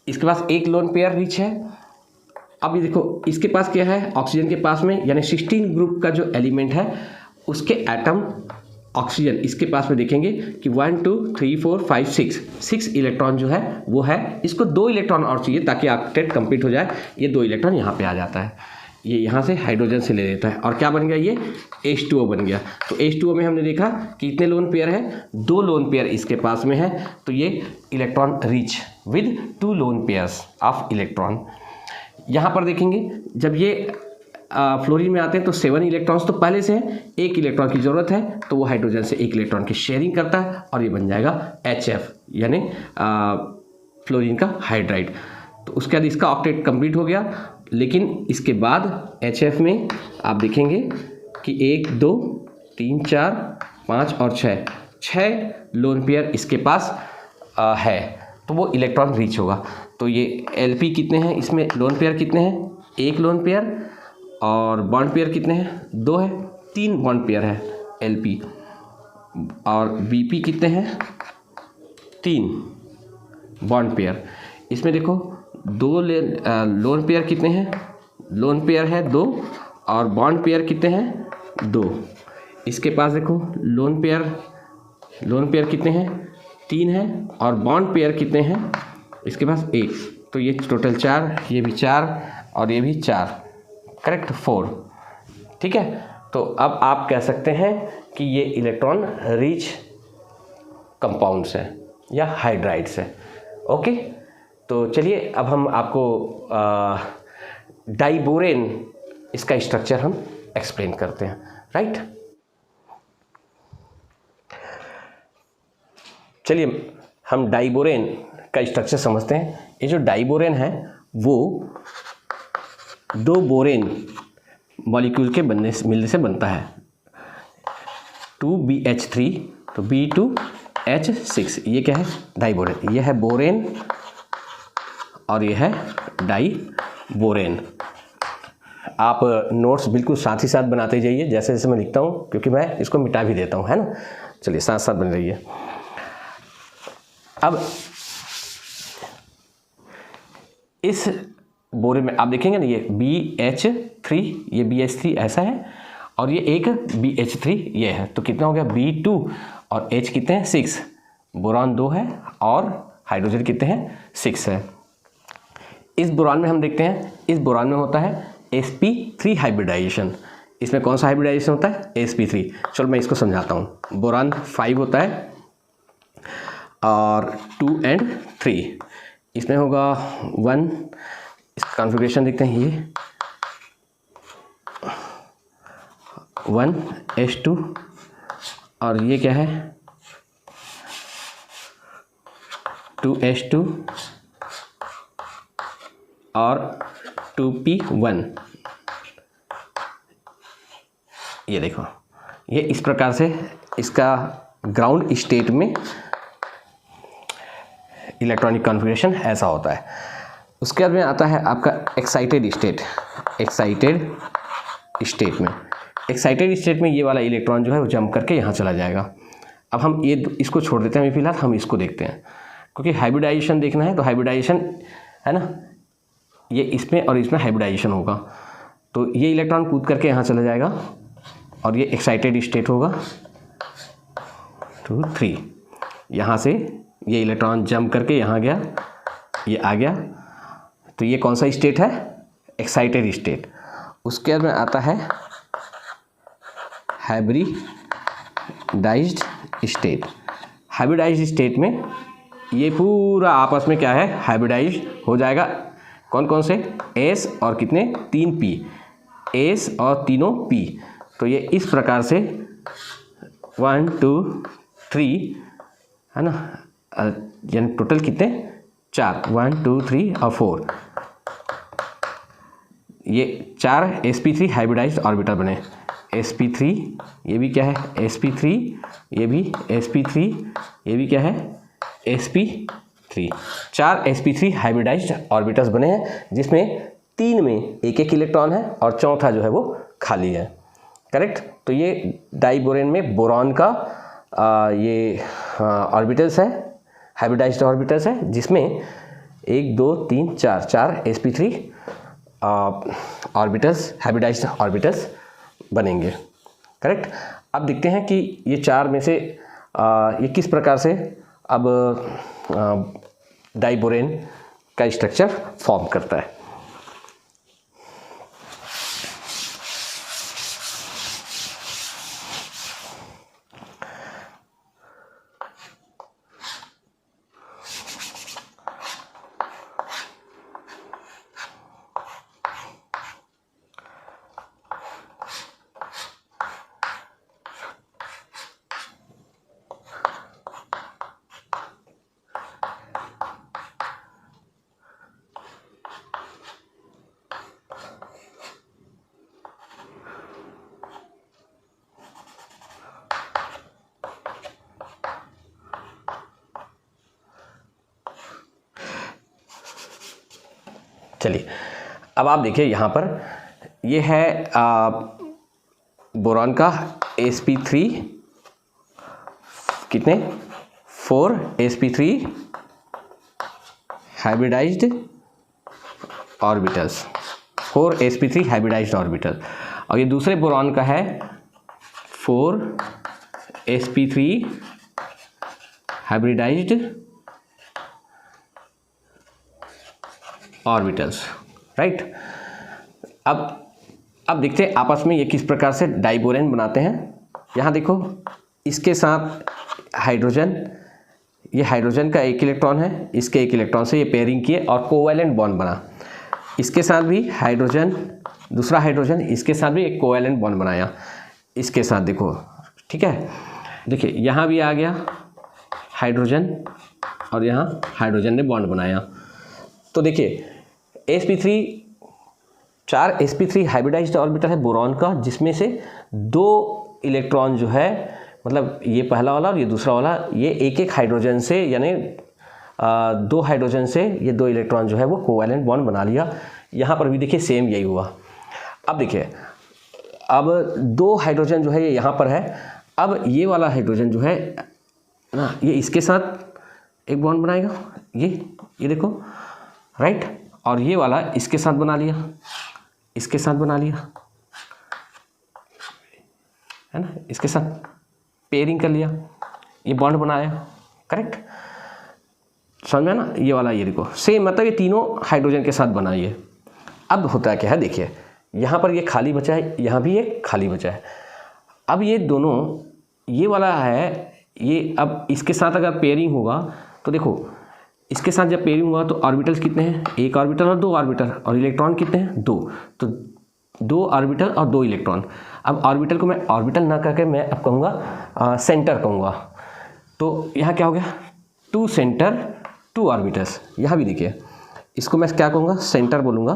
Speaker 1: इसके पास एक लोन पेयर रिच है। अब ये देखो इसके पास क्या है? ऑक्सीजन के पास में, यानी 16 ग्रुप का जो एलिमेंट है उसके एटम ऑक्सीजन इसके पास में देखेंगे कि 1 2 3 4 5 6 इलेक्ट्रॉन जो है वो है, इसको 2 इलेक्ट्रॉन और चाहिए ताकि ऑक्टेट कंप्लीट हो जाए। ये 2 इलेक्ट्रॉन यहाँ पे आ जाता है, ये यहाँ से हाइड्रोजन से ले लेता है और क्या बन गया, ये H2O बन गया। तो H2O में हमने देखा कि कितने लोन पेयर है, 2 लोन पेयर इसके पास में है, तो ये electron rich with 2 lone pairs of electron. यहाँ पर देखेंगे जब ये फ्लोरीन में आते हैं तो 7 इलेक्ट्रॉन्स तो पहले से हैं, 1 इलेक्ट्रॉन की ज़रूरत है तो वो हाइड्रोजन से 1 इलेक्ट्रॉन की शेयरिंग करता है और ये बन जाएगा HF यानी फ्लोरीन का हाइड्राइड। तो उसके बाद इसका ऑक्टेट कंप्लीट हो गया, लेकिन इसके बाद HF में आप देखेंगे कि 1 2 3 4 5 और 6 लोन पेयर इसके पास है, तो वो इलेक्ट्रॉन रिच होगा। तो ये LP कितने हैं, इसमें लोन पेयर कितने हैं, 1 लोन पेयर, और बॉन्ड पेयर कितने हैं, 2 है, 3 बॉन्ड पेयर है LP, और BP कितने हैं, 3 बॉन्ड पेयर। इसमें देखो 2 लोन पेयर कितने हैं, लोन पेयर है 2 और बॉन्ड पेयर कितने हैं, 2। इसके पास देखो लोन पेयर कितने हैं, 3 हैं, और बॉन्ड पेयर कितने हैं, इसके पास 1। तो ये टोटल 4, ये भी 4 और ये भी 4, करेक्ट 4। ठीक है, तो अब आप कह सकते हैं कि ये इलेक्ट्रॉन रिच कंपाउंड्स हैं या हाइड्राइड्स हैं। ओके, तो चलिए अब हम आपको डाइबोरेन इसका स्ट्रक्चर हम एक्सप्लेन करते हैं, राइट। चलिए हम डाइबोरेन का स्ट्रक्चर समझते हैं। ये जो डाइबोरेन है वो 2 बोरेन मॉलिक्यूल के मिलने से बनता है, 2BH3 तो B2H6, ये क्या है, डाइबोरेन। ये है बोरेन और ये है डाइबोरेन। आप नोट्स बिल्कुल साथ ही साथ बनाते जाइए जैसे जैसे मैं लिखता हूँ, क्योंकि मैं इसको मिटा भी देता हूँ, है ना। चलिए साथ साथ बन रही है। अब इस बोरे में आप देखेंगे ना, ये BH3, ये BH3 ऐसा है और ये एक BH3 ये है, तो कितना हो गया, B2 और H कितने हैं, 6, बोरान 2 है और हाइड्रोजन कितने हैं, 6 है। इस बोरान में हम देखते हैं, इस बोरान में होता है sp3 हाइब्रिडाइजेशन। इसमें कौन सा हाइब्रिडाइजेशन होता है, sp3। चलो मैं इसको समझाता हूँ। बोरान 5 होता है और 2 और 3, इसमें होगा 1, इसका कॉन्फ़िगरेशन देखते हैं, ये 1s2 और ये क्या है 2s2 और 2p1। ये देखो, ये इस प्रकार से इसका ग्राउंड स्टेट में इलेक्ट्रॉनिक कॉन्फ़िगरेशन ऐसा होता है। उसके बाद में आता है आपका एक्साइटेड स्टेट। एक्साइटेड स्टेट में ये वाला इलेक्ट्रॉन जो है वो जंप करके यहाँ चला जाएगा। अब हम ये इसको छोड़ देते हैं, फिलहाल हम इसको देखते हैं, क्योंकि हाइब्रिडाइजेशन देखना है। तो हाइब्रिडाइजेशन है ना, ये इसमें और इसमें हाइब्रिडाइजेशन होगा, तो ये इलेक्ट्रॉन कूद करके यहाँ चला जाएगा और ये एक्साइटेड स्टेट होगा 2 3। यहाँ से ये इलेक्ट्रॉन जंप करके यहाँ गया, ये आ गया, तो ये कौन सा स्टेट है, एक्साइटेड स्टेट। उसके बाद में आता है हाइब्रिडाइज्ड स्टेट। हाइब्रिडाइज्ड स्टेट में ये पूरा आपस में क्या है, हाइब्रिडाइज हो जाएगा। कौन कौन से, S और कितने, 3 P, S और तीनों P। तो ये इस प्रकार से 1 2 3 है ना, यानी टोटल कितने, 4, 1 2 3 और 4, ये 4 sp3 हाइब्रिडाइज्ड ऑर्बिटल बने। sp3 ये भी क्या है, sp3 ये भी sp3 ये भी क्या है, sp3। 4 sp3 हाइब्रिडाइज्ड ऑर्बिटल्स बने हैं, जिसमें 3 में एक एक इलेक्ट्रॉन है और चौथा जो है वो खाली है, करेक्ट। तो ये डाइबोरेन में बोरॉन का ये ऑर्बिटल्स है, हाइब्रिडाइज्ड ऑर्बिटल्स है, जिसमें 1 2 3 4 sp3 ऑर्बिटल्स, हाइब्रिडाइज्ड ऑर्बिटल्स बनेंगे, करेक्ट। अब देखते हैं कि ये चार में से ये किस प्रकार से अब डाइबोरेन का स्ट्रक्चर फॉर्म करता है। चलिए अब आप देखिए यहाँ पर ये है बोरॉन का sp3 कितने 4 sp3 hybridised orbitals, 4 sp3 hybridised orbital. और ये दूसरे बोरॉन का है 4 sp3 हाइब्रिडाइज्ड ऑर्बिटल्स, राइट। अब देखते हैं आपस में ये किस प्रकार से डाइबोरेन बनाते हैं। यहाँ देखो इसके साथ हाइड्रोजन, ये हाइड्रोजन का एक इलेक्ट्रॉन है, इसके एक इलेक्ट्रॉन से ये पेयरिंग किए और कोवैलेंट बॉन्ड बना। इसके साथ भी हाइड्रोजन, दूसरा हाइड्रोजन, इसके साथ भी एक कोवैलेंट बॉन्ड बनाया इसके साथ, देखो ठीक है। देखिए यहाँ भी आ गया हाइड्रोजन और यहाँ हाइड्रोजन ने बॉन्ड बनाया। तो देखिए sp3 4 sp3 हाइब्रिडाइज्ड ऑर्बिटल है बोरॉन का, जिसमें से 2 इलेक्ट्रॉन जो है, मतलब ये पहला वाला और ये दूसरा वाला, ये एक एक हाइड्रोजन से, यानी 2 हाइड्रोजन से ये 2 इलेक्ट्रॉन जो है वो कोवैलेंट बॉन्ड बना लिया। यहाँ पर भी देखिए सेम यही हुआ। अब देखिए अब 2 हाइड्रोजन जो है ये यहाँ पर है। अब ये वाला हाइड्रोजन जो है ना, ये इसके साथ एक बॉन्ड बनाएगा, ये देखो, राइट। और ये वाला इसके साथ बना लिया, इसके साथ बना लिया, है ना, इसके साथ पेयरिंग कर लिया, ये बॉन्ड बनाया, करेक्ट, समझ में ना। ये वाला ये देखो सेम, मतलब ये तीनों हाइड्रोजन के साथ बनाइए। अब होता क्या है, देखिए यहाँ पर ये खाली बचा है, यहाँ भी ये खाली बचा है। अब ये दोनों, ये वाला है ये, अब इसके साथ अगर पेयरिंग होगा तो देखो इसके साथ जब पेयरिंग हुआ तो ऑर्बिटल्स कितने हैं, 1 ऑर्बिटल और 2 ऑर्बिटल, और इलेक्ट्रॉन कितने हैं 2, तो 2 ऑर्बिटल और 2 इलेक्ट्रॉन। अब ऑर्बिटल को मैं ऑर्बिटल ना करके मैं अब कहूँगा सेंटर कहूँगा। तो यहाँ क्या हो गया 2 सेंटर 2 ऑर्बिटल्स। यहाँ भी देखिए इसको मैं क्या कहूँगा, सेंटर बोलूँगा,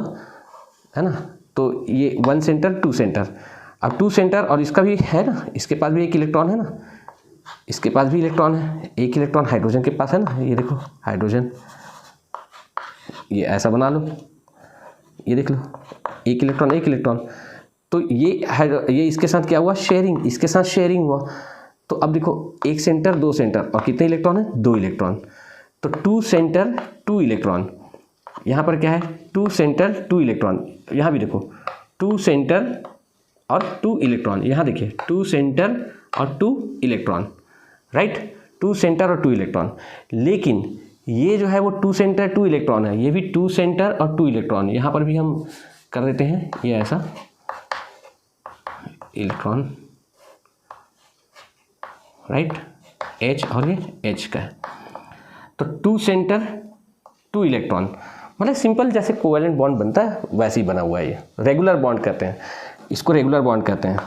Speaker 1: है ना। तो ये 1 सेंटर 2 सेंटर। अब 2 सेंटर और इसका भी है ना, इसके पास भी एक इलेक्ट्रॉन है ना, इसके पास भी इलेक्ट्रॉन है, एक इलेक्ट्रॉन हाइड्रोजन के पास है ना, ये देखो हाइड्रोजन, ये ऐसा बना लो, ये देख लो, एक इलेक्ट्रॉन एक इलेक्ट्रॉन। तो ये इसके साथ क्या हुआ, शेयरिंग, इसके साथ शेयरिंग हुआ। तो अब देखो 1 सेंटर 2 सेंटर और कितने इलेक्ट्रॉन है, 2 इलेक्ट्रॉन। तो 2 सेंटर 2 इलेक्ट्रॉन, यहाँ पर क्या है 2 सेंटर 2 इलेक्ट्रॉन। यहाँ भी देखो 2 सेंटर और 2 इलेक्ट्रॉन, यहाँ देखिए 2 सेंटर और 2 इलेक्ट्रॉन, राइट, 2 सेंटर और 2 इलेक्ट्रॉन। लेकिन ये जो है वो 2 सेंटर 2 इलेक्ट्रॉन है, ये भी 2 सेंटर और 2 इलेक्ट्रॉन। यहाँ पर भी हम कर देते हैं ये ऐसा, इलेक्ट्रॉन, राइट, H और ये H का है। तो 2 सेंटर 2 इलेक्ट्रॉन, मतलब सिंपल जैसे कोवैलेंट बॉन्ड बनता है वैसे ही बना हुआ है। ये रेगुलर बॉन्ड कहते हैं इसको, रेगुलर बॉन्ड कहते हैं।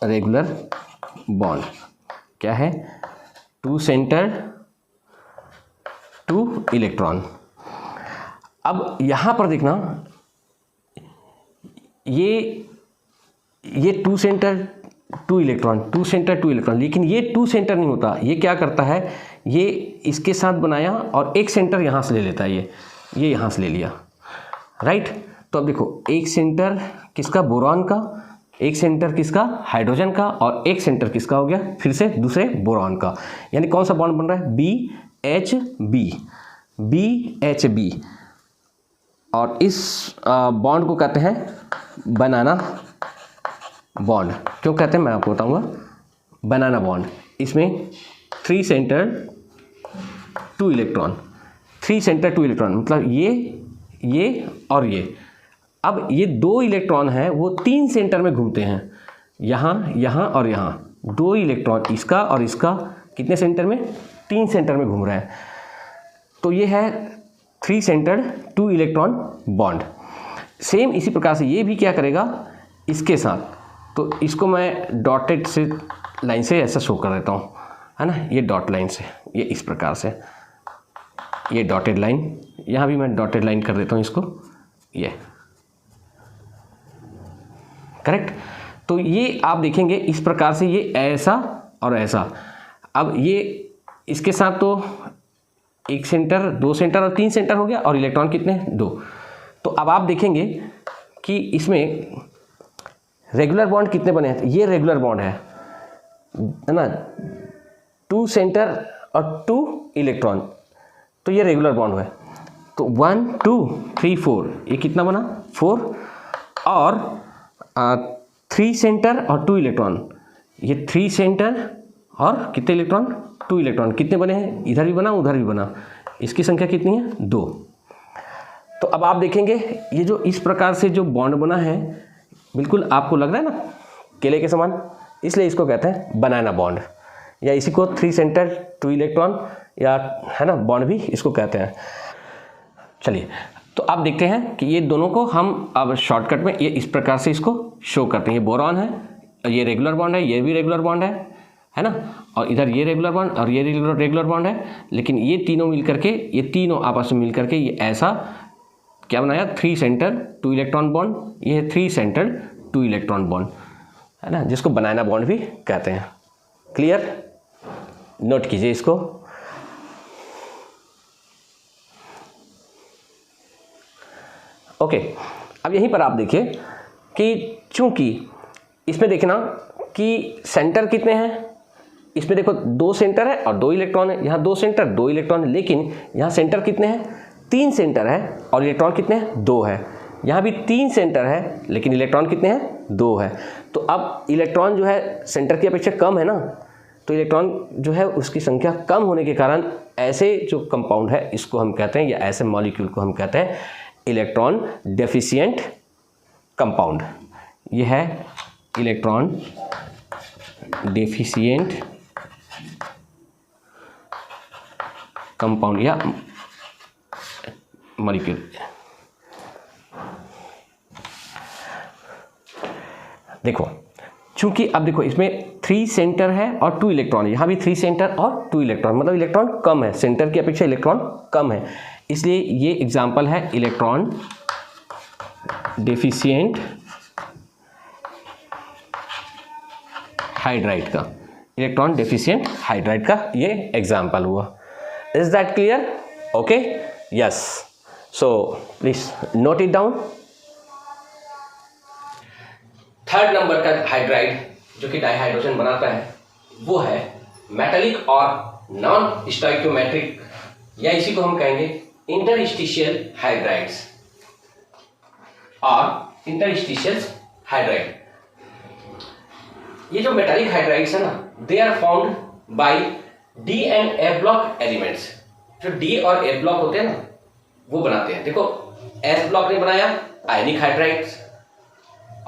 Speaker 1: रेगुलर बॉन्ड क्या है, 2 सेंटर 2 इलेक्ट्रॉन। अब यहाँ पर देखना ये 2 सेंटर 2 इलेक्ट्रॉन, 2 सेंटर 2 इलेक्ट्रॉन, लेकिन ये 2 सेंटर नहीं होता। ये क्या करता है, ये इसके साथ बनाया और 1 सेंटर यहाँ से ले लेता है, ये यहाँ से ले लिया, राइट। तो अब देखो 1 सेंटर किसका, बोरॉन का, 1 सेंटर किसका, हाइड्रोजन का, और 1 सेंटर किसका हो गया, फिर से दूसरे बोरॉन का। यानी कौन सा बॉन्ड बन रहा है, BHB, BHB। और इस बॉन्ड को कहते हैं बनाना बॉन्ड। क्यों कहते हैं मैं आपको बताऊंगा। बनाना बॉन्ड, इसमें 3 सेंटर 2 इलेक्ट्रॉन, 3 सेंटर 2 इलेक्ट्रॉन मतलब ये और ये। अब ये 2 इलेक्ट्रॉन हैं वो 3 सेंटर में घूमते हैं, यहाँ यहाँ और यहाँ। 2 इलेक्ट्रॉन इसका और इसका कितने सेंटर में, 3 सेंटर में घूम रहा है। तो ये है 3 सेंटर 2 इलेक्ट्रॉन बॉन्ड। सेम इसी प्रकार से ये भी क्या करेगा इसके साथ। तो इसको मैं डॉटेड से लाइन से ऐसा शो कर देता हूँ, है ना, ये डॉट लाइन से, ये इस प्रकार से, ये डॉटेड लाइन, यहाँ भी मैं डॉटेड लाइन कर देता हूँ इसको, ये करेक्ट। तो ये आप देखेंगे इस प्रकार से, ये ऐसा और ऐसा। अब ये इसके साथ तो 1 सेंटर 2 सेंटर और 3 सेंटर हो गया, और इलेक्ट्रॉन कितने 2। तो अब आप देखेंगे कि इसमें रेगुलर बॉन्ड कितने बने हैं। ये रेगुलर बॉन्ड है ना, 2 सेंटर और 2 इलेक्ट्रॉन, तो ये रेगुलर बॉन्ड है। तो 1 2 3 4, ये कितना बना 4, और 3 सेंटर और 2 इलेक्ट्रॉन, ये 3 सेंटर और कितने इलेक्ट्रॉन 2 इलेक्ट्रॉन, कितने बने हैं, इधर भी बना उधर भी बना, इसकी संख्या कितनी है 2। तो अब आप देखेंगे ये जो इस प्रकार से जो बॉन्ड बना है, बिल्कुल आपको लग रहा है ना केले के समान, इसलिए इसको कहते हैं बनाना बॉन्ड, या इसी को 3 सेंटर 2 इलेक्ट्रॉन या है ना बॉन्ड भी इसको कहते हैं। चलिए तो आप देखते हैं कि ये दोनों को हम अब शॉर्टकट में ये इस प्रकार से इसको शो करते हैं। ये बोरॉन है, ये रेगुलर बॉन्ड है, ये भी रेगुलर बॉन्ड है ना, और इधर ये रेगुलर बॉन्ड और ये रेगुलर बॉन्ड है। लेकिन ये तीनों मिल करके, ये तीनों आपस में मिल करके ये ऐसा क्या बनाया, 3 सेंटर 2 इलेक्ट्रॉन बॉन्ड, ये है 3 सेंटर 2 इलेक्ट्रॉन बॉन्ड, है ना, जिसको बनाना बॉन्ड भी कहते हैं। क्लियर, नोट कीजिए इसको। ओके, अब यहीं पर आप देखिए कि चूंकि इसमें देखना कि सेंटर कितने हैं, इसमें देखो 2 सेंटर है और 2 इलेक्ट्रॉन है, यहाँ 2 सेंटर 2 इलेक्ट्रॉन है, लेकिन यहाँ सेंटर कितने हैं 3 सेंटर है और इलेक्ट्रॉन कितने हैं 2 है। यहाँ भी 3 सेंटर है लेकिन इलेक्ट्रॉन कितने हैं 2 है। तो अब इलेक्ट्रॉन जो है सेंटर की अपेक्षा कम है ना, तो इलेक्ट्रॉन जो है उसकी संख्या कम होने के कारण ऐसे जो कंपाउंड है इसको हम कहते हैं, या ऐसे मॉलिक्यूल को हम कहते हैं इलेक्ट्रॉन डेफिशिएंट कंपाउंड। ये है इलेक्ट्रॉन डेफिशिएंट कंपाउंड या मॉलिक्यूल। देखो चूंकि अब देखो इसमें 3 सेंटर है और 2 इलेक्ट्रॉन, यहाँ भी 3 सेंटर और 2 इलेक्ट्रॉन, मतलब इलेक्ट्रॉन कम है, सेंटर की अपेक्षा इलेक्ट्रॉन कम है, इसलिए ये एग्जाम्पल है इलेक्ट्रॉन डेफिशिएंट हाइड्राइड का। इलेक्ट्रॉन डेफिशिएंट हाइड्राइड का ये एग्जाम्पल हुआ। Is that clear? Okay, yes, so please note it down. Third number का हाइड्राइड जो कि डाइहाइड्रोजन बनाता है वो है मेटालिक और नॉन स्टोइकियोमेट्रिक, या इसी को हम कहेंगे इंटरस्टिशियल हाइड्राइड्स और इंटरस्टिशियल हाइड्राइड। ये जो मेटालिक हाइड्राइड्स है ना, they are found by D and F block elements. जो डी और एफ ब्लॉक होते हैं ना वो बनाते हैं। देखो एस ब्लॉक ने बनाया आयनिक हाइड्राइड्स,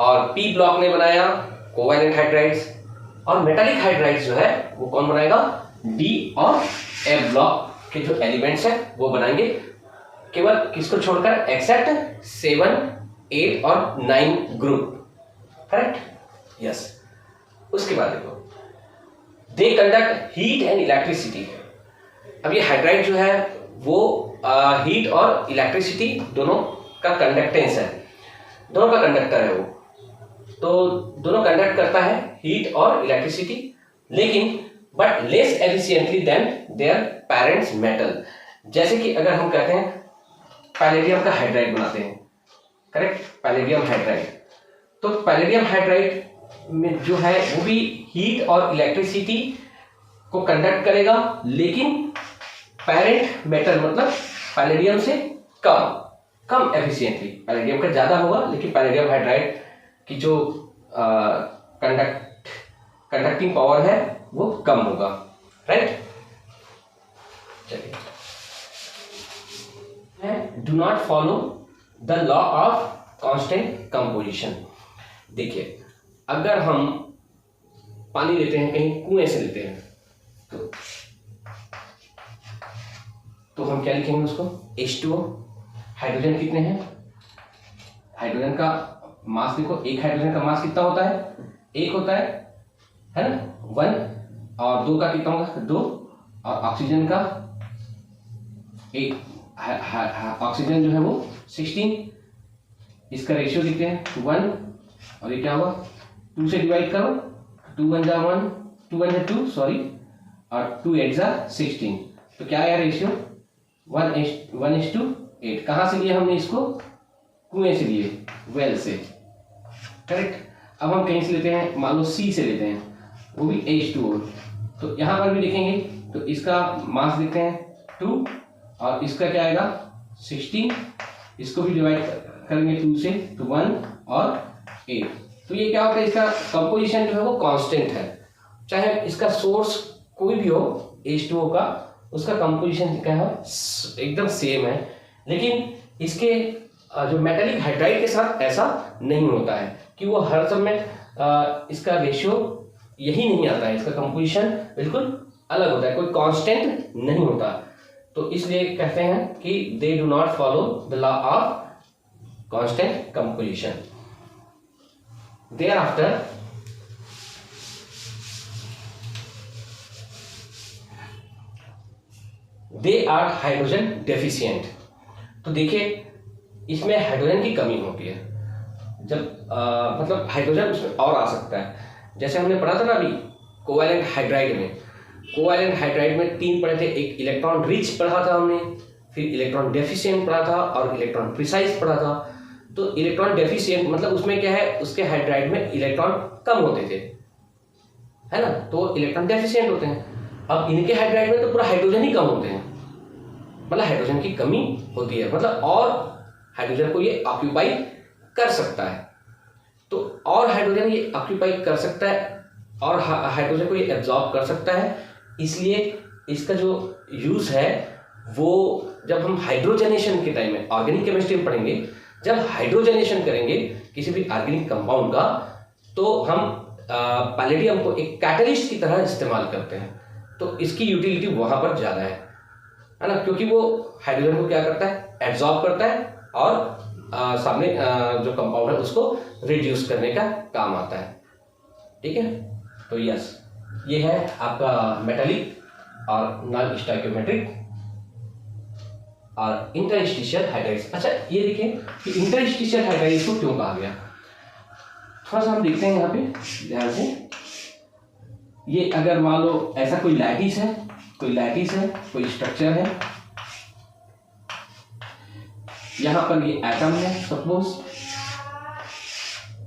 Speaker 1: और पी ब्लॉक ने बनाया कोवैलेंट हाइड्राइड्स, और मेटालिक हाइड्राइड्स जो है वो कौन बनाएगा, डी और एफ ब्लॉक के जो एलिमेंट्स हैं वो बनाएंगे, केवल किसको छोड़कर, एक्सेप्ट 7, 8 और 9 ग्रुप, करेक्ट, यस। उसके बाद देखो they conduct heat and electricity. अब ये हाइड्राइड जो है वो हीट और इलेक्ट्रिसिटी दोनों का कंडक्टेंस है, दोनों का कंडक्टर है वो, तो दोनों कंडक्ट करता है हीट और इलेक्ट्रिसिटी, लेकिन but less efficiently than their parents metal. जैसे कि अगर हम कहते हैं पैलेडियम का हाइड्राइड बनाते हैं, करेक्ट, पैलेडियम हाइड्राइड, तो पैलेडियम हाइड्राइड में जो है वो भी हीट और इलेक्ट्रिसिटी को कंडक्ट करेगा, लेकिन पेरेंट मेटल मतलब पैलेडियम से कम, कम एफिशिएंटली, पैलेडियम का ज़्यादा होगा लेकिन पैलेडियम हाइड्राइड की जो कंडक्टिंग पावर है वो कम होगा, राइट। चलिए, do not follow the law of constant composition. देखिए, अगर हम पानी लेते हैं, कहीं कुएं से लेते हैं, तो हम क्या लिखेंगे उसको, H2O। हाइड्रोजन कितने हैं, हाइड्रोजन का मास देखो, एक हाइड्रोजन का मास कितना होता है, एक होता है ना, 1, और 2 का कितना होगा, 2, और ऑक्सीजन का एक, ऑक्सीजन जो है वो 16, इसका रेशियो लिखते हैं 1, और ये क्या होगा, 2 से डिवाइड करो, 2 1 जा 1, 2 1 जा 2, सॉरी, और 2 8 जा 16, तो क्या आया रेशियो, 1:8। कहाँ से लिए हमने इसको, कुएं से लिए, वेल से, करेक्ट। अब हम कहीं से लेते हैं, मान लो सी से लेते हैं, वो भी H2O, तो यहाँ पर भी लिखेंगे, तो इसका मास लिखते हैं 2, और इसका क्या आएगा 16, इसको भी डिवाइड करेंगे 2 से, तो 1 और 8, तो ये क्या होता है, इसका कंपोजिशन जो है वो कांस्टेंट है, चाहे इसका सोर्स कोई भी हो H2O का, उसका कंपोजिशन क्या है, एकदम सेम है। लेकिन इसके जो मेटालिक हाइड्राइड के साथ ऐसा नहीं होता है कि वो हर समय इसका रेशियो यही नहीं आता है, इसका कंपोजिशन बिल्कुल अलग होता है, कोई कांस्टेंट नहीं होता। तो इसलिए कहते हैं कि they do not follow the law of constant composition. Thereafter they are hydrogen deficient. तो देखिए, इसमें हाइड्रोजन की कमी होती है, जब मतलब हाइड्रोजन उसमें और आ सकता है, जैसे हमने पढ़ा था ना अभी कोवैलेंट हाइड्राइड में, कोवैलेंट हाइड्राइड में 3 पढ़े थे, एक इलेक्ट्रॉन रिच पढ़ा था हमने, फिर इलेक्ट्रॉन डेफिशिएंट पढ़ा था, और इलेक्ट्रॉन प्रिसाइज पढ़ा था। तो इलेक्ट्रॉन डेफिशिएंट मतलब उसमें क्या है, उसके हाइड्राइड में इलेक्ट्रॉन कम होते थे, है ना, तो इलेक्ट्रॉन डेफिशिएंट होते हैं। अब इनके हाइड्राइड में तो पूरा हाइड्रोजन ही कम होते हैं, मतलब हाइड्रोजन की कमी होती है, मतलब और हाइड्रोजन को ये ऑक्यूपाई कर सकता है, तो और हाइड्रोजन ये ऑक्यूपाई कर सकता है, और हाइड्रोजन को ये एब्जॉर्ब कर सकता है। इसलिए इसका जो यूज है वो जब हम हाइड्रोजनेशन के टाइम में ऑर्गेनिक केमिस्ट्री में पढ़ेंगे, जब हाइड्रोजनेशन करेंगे किसी भी ऑर्गेनिक कंपाउंड का, तो हम पैलेडियम को एक कैटलिस्ट की तरह इस्तेमाल करते हैं, तो इसकी यूटिलिटी वहां पर ज्यादा है ना, क्योंकि वो हाइड्रोजन को क्या करता है, एब्जॉर्ब करता है, और सामने जो कंपाउंड है उसको रिड्यूस करने का काम आता है, ठीक है। तो यस, ये है आपका मेटालिक और नॉन स्टोइकियोमेट्रिक और इंटरस्टिशियल हाइड्राइड्स। अच्छा, ये देखिए कि इंटरस्टिशियल हाइड्राइड्स को क्यों कहा गया, थोड़ा सा हम देखते हैं यहाँ पे ध्यान से। ये अगर मान लो ऐसा कोई लैटिस है, कोई स्ट्रक्चर है, यहां पर ये एटम है, सपोज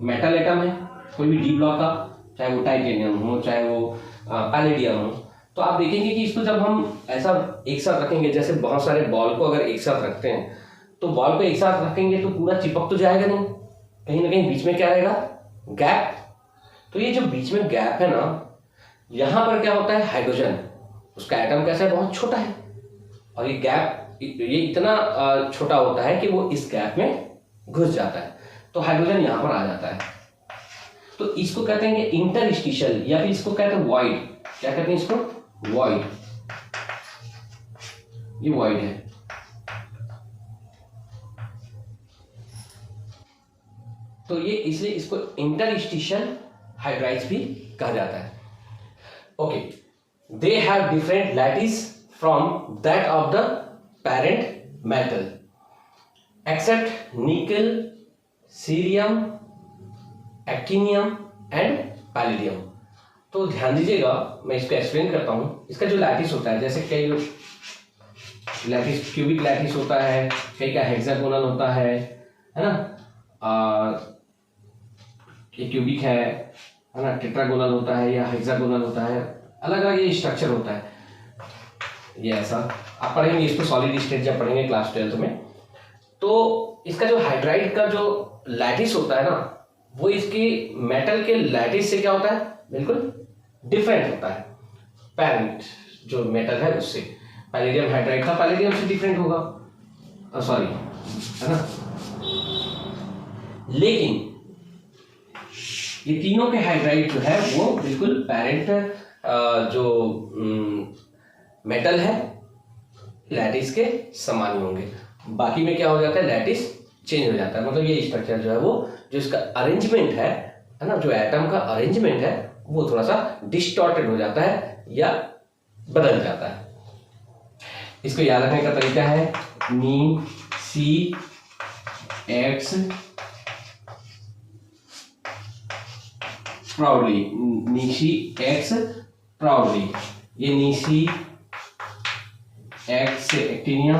Speaker 1: मेटल एटम है, कोई भी डी ब्लॉक का, चाहे वो टाइटेनियम हो, चाहे वो पैलेडियम हो, तो आप देखेंगे कि इसको जब हम ऐसा एक साथ रखेंगे, जैसे बहुत सारे बॉल को अगर एक साथ रखते हैं, तो बॉल को एक साथ रखेंगे तो पूरा चिपक तो जाएगा नहीं, कहीं ना कहीं बीच में क्या रहेगा, गैप। तो ये जो बीच में गैप है ना, यहां पर क्या होता है, हाइड्रोजन, उसका एटम कैसा है, बहुत छोटा है, और ये गैप ये इतना छोटा होता है कि वो इस गैप में घुस जाता है, तो हाइड्रोजन यहां पर आ जाता है। तो इसको कहते हैं इंटरस्टिशियल, या फिर इसको कहते हैं वॉइड। क्या कहते हैं इसको, वॉइड, ये वॉइड है। तो ये इसलिए इसको इंटरस्टिशियल हाइड्राइड्स भी कहा जाता है। Okay, they have different lattice from that of the parent metal except nickel, cerium, actinium and palladium। तो ध्यान दीजिएगा, मैं इसको एक्सप्लेन करता हूं। इसका जो लैटिस होता है, जैसे कई लैटिस, क्यूबिक लैटिस होता है, कई का हेक्सागोनल होता है ना, ये क्यूबिक है ना, टेट्रागोनल होता है या हेक्सागोनल होता है, अलग अलग ये स्ट्रक्चर होता है। ये ऐसा आप पढ़ेंगे इसको सॉलिड स्टेट जब पढ़ेंगे क्लास 12 में। तो इसका जो हाइड्राइड का जो लैटिस होता है ना, वो इसकी मेटल के लैटिस से क्या होता है, बिल्कुल डिफरेंट होता है। पैरेंट जो मेटल है उससे, पैलेडियम हाइड्राइड का पैलेडियम से डिफरेंट होगा, सॉरी, है ना। लेकिन ये तीनों के हाइड्राइड जो है वो बिल्कुल पैरेंट जो मेटल है लैटिस के समान ही होंगे। बाकी में क्या हो जाता है, लैटिस चेंज हो जाता है, मतलब ये स्ट्रक्चर जो है वो, जो इसका अरेंजमेंट है ना, जो एटम का अरेंजमेंट है वो थोड़ा सा डिस्टॉर्टेड हो जाता है या बदल जाता है। इसको याद रखने का तरीका है नी सी एक्स प्राउडली, नीसी एक्स प्राउडली, ये नीसी एक्स से एक्टिनियम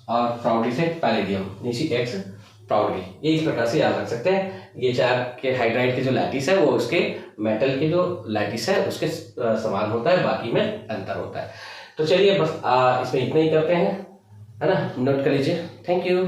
Speaker 1: और प्राउडली से पैलेडियम, नीसी एक्स प्राउडली, ये इस प्रकार से याद रख सकते हैं। ये चार के हाइड्राइड के जो लैटिस है वो उसके मेटल के जो लैटिस है उसके समान होता है, बाकी में अंतर होता है। तो चलिए बस इसमें इतना ही करते हैं, है ना, नोट कर लीजिए। Thank you.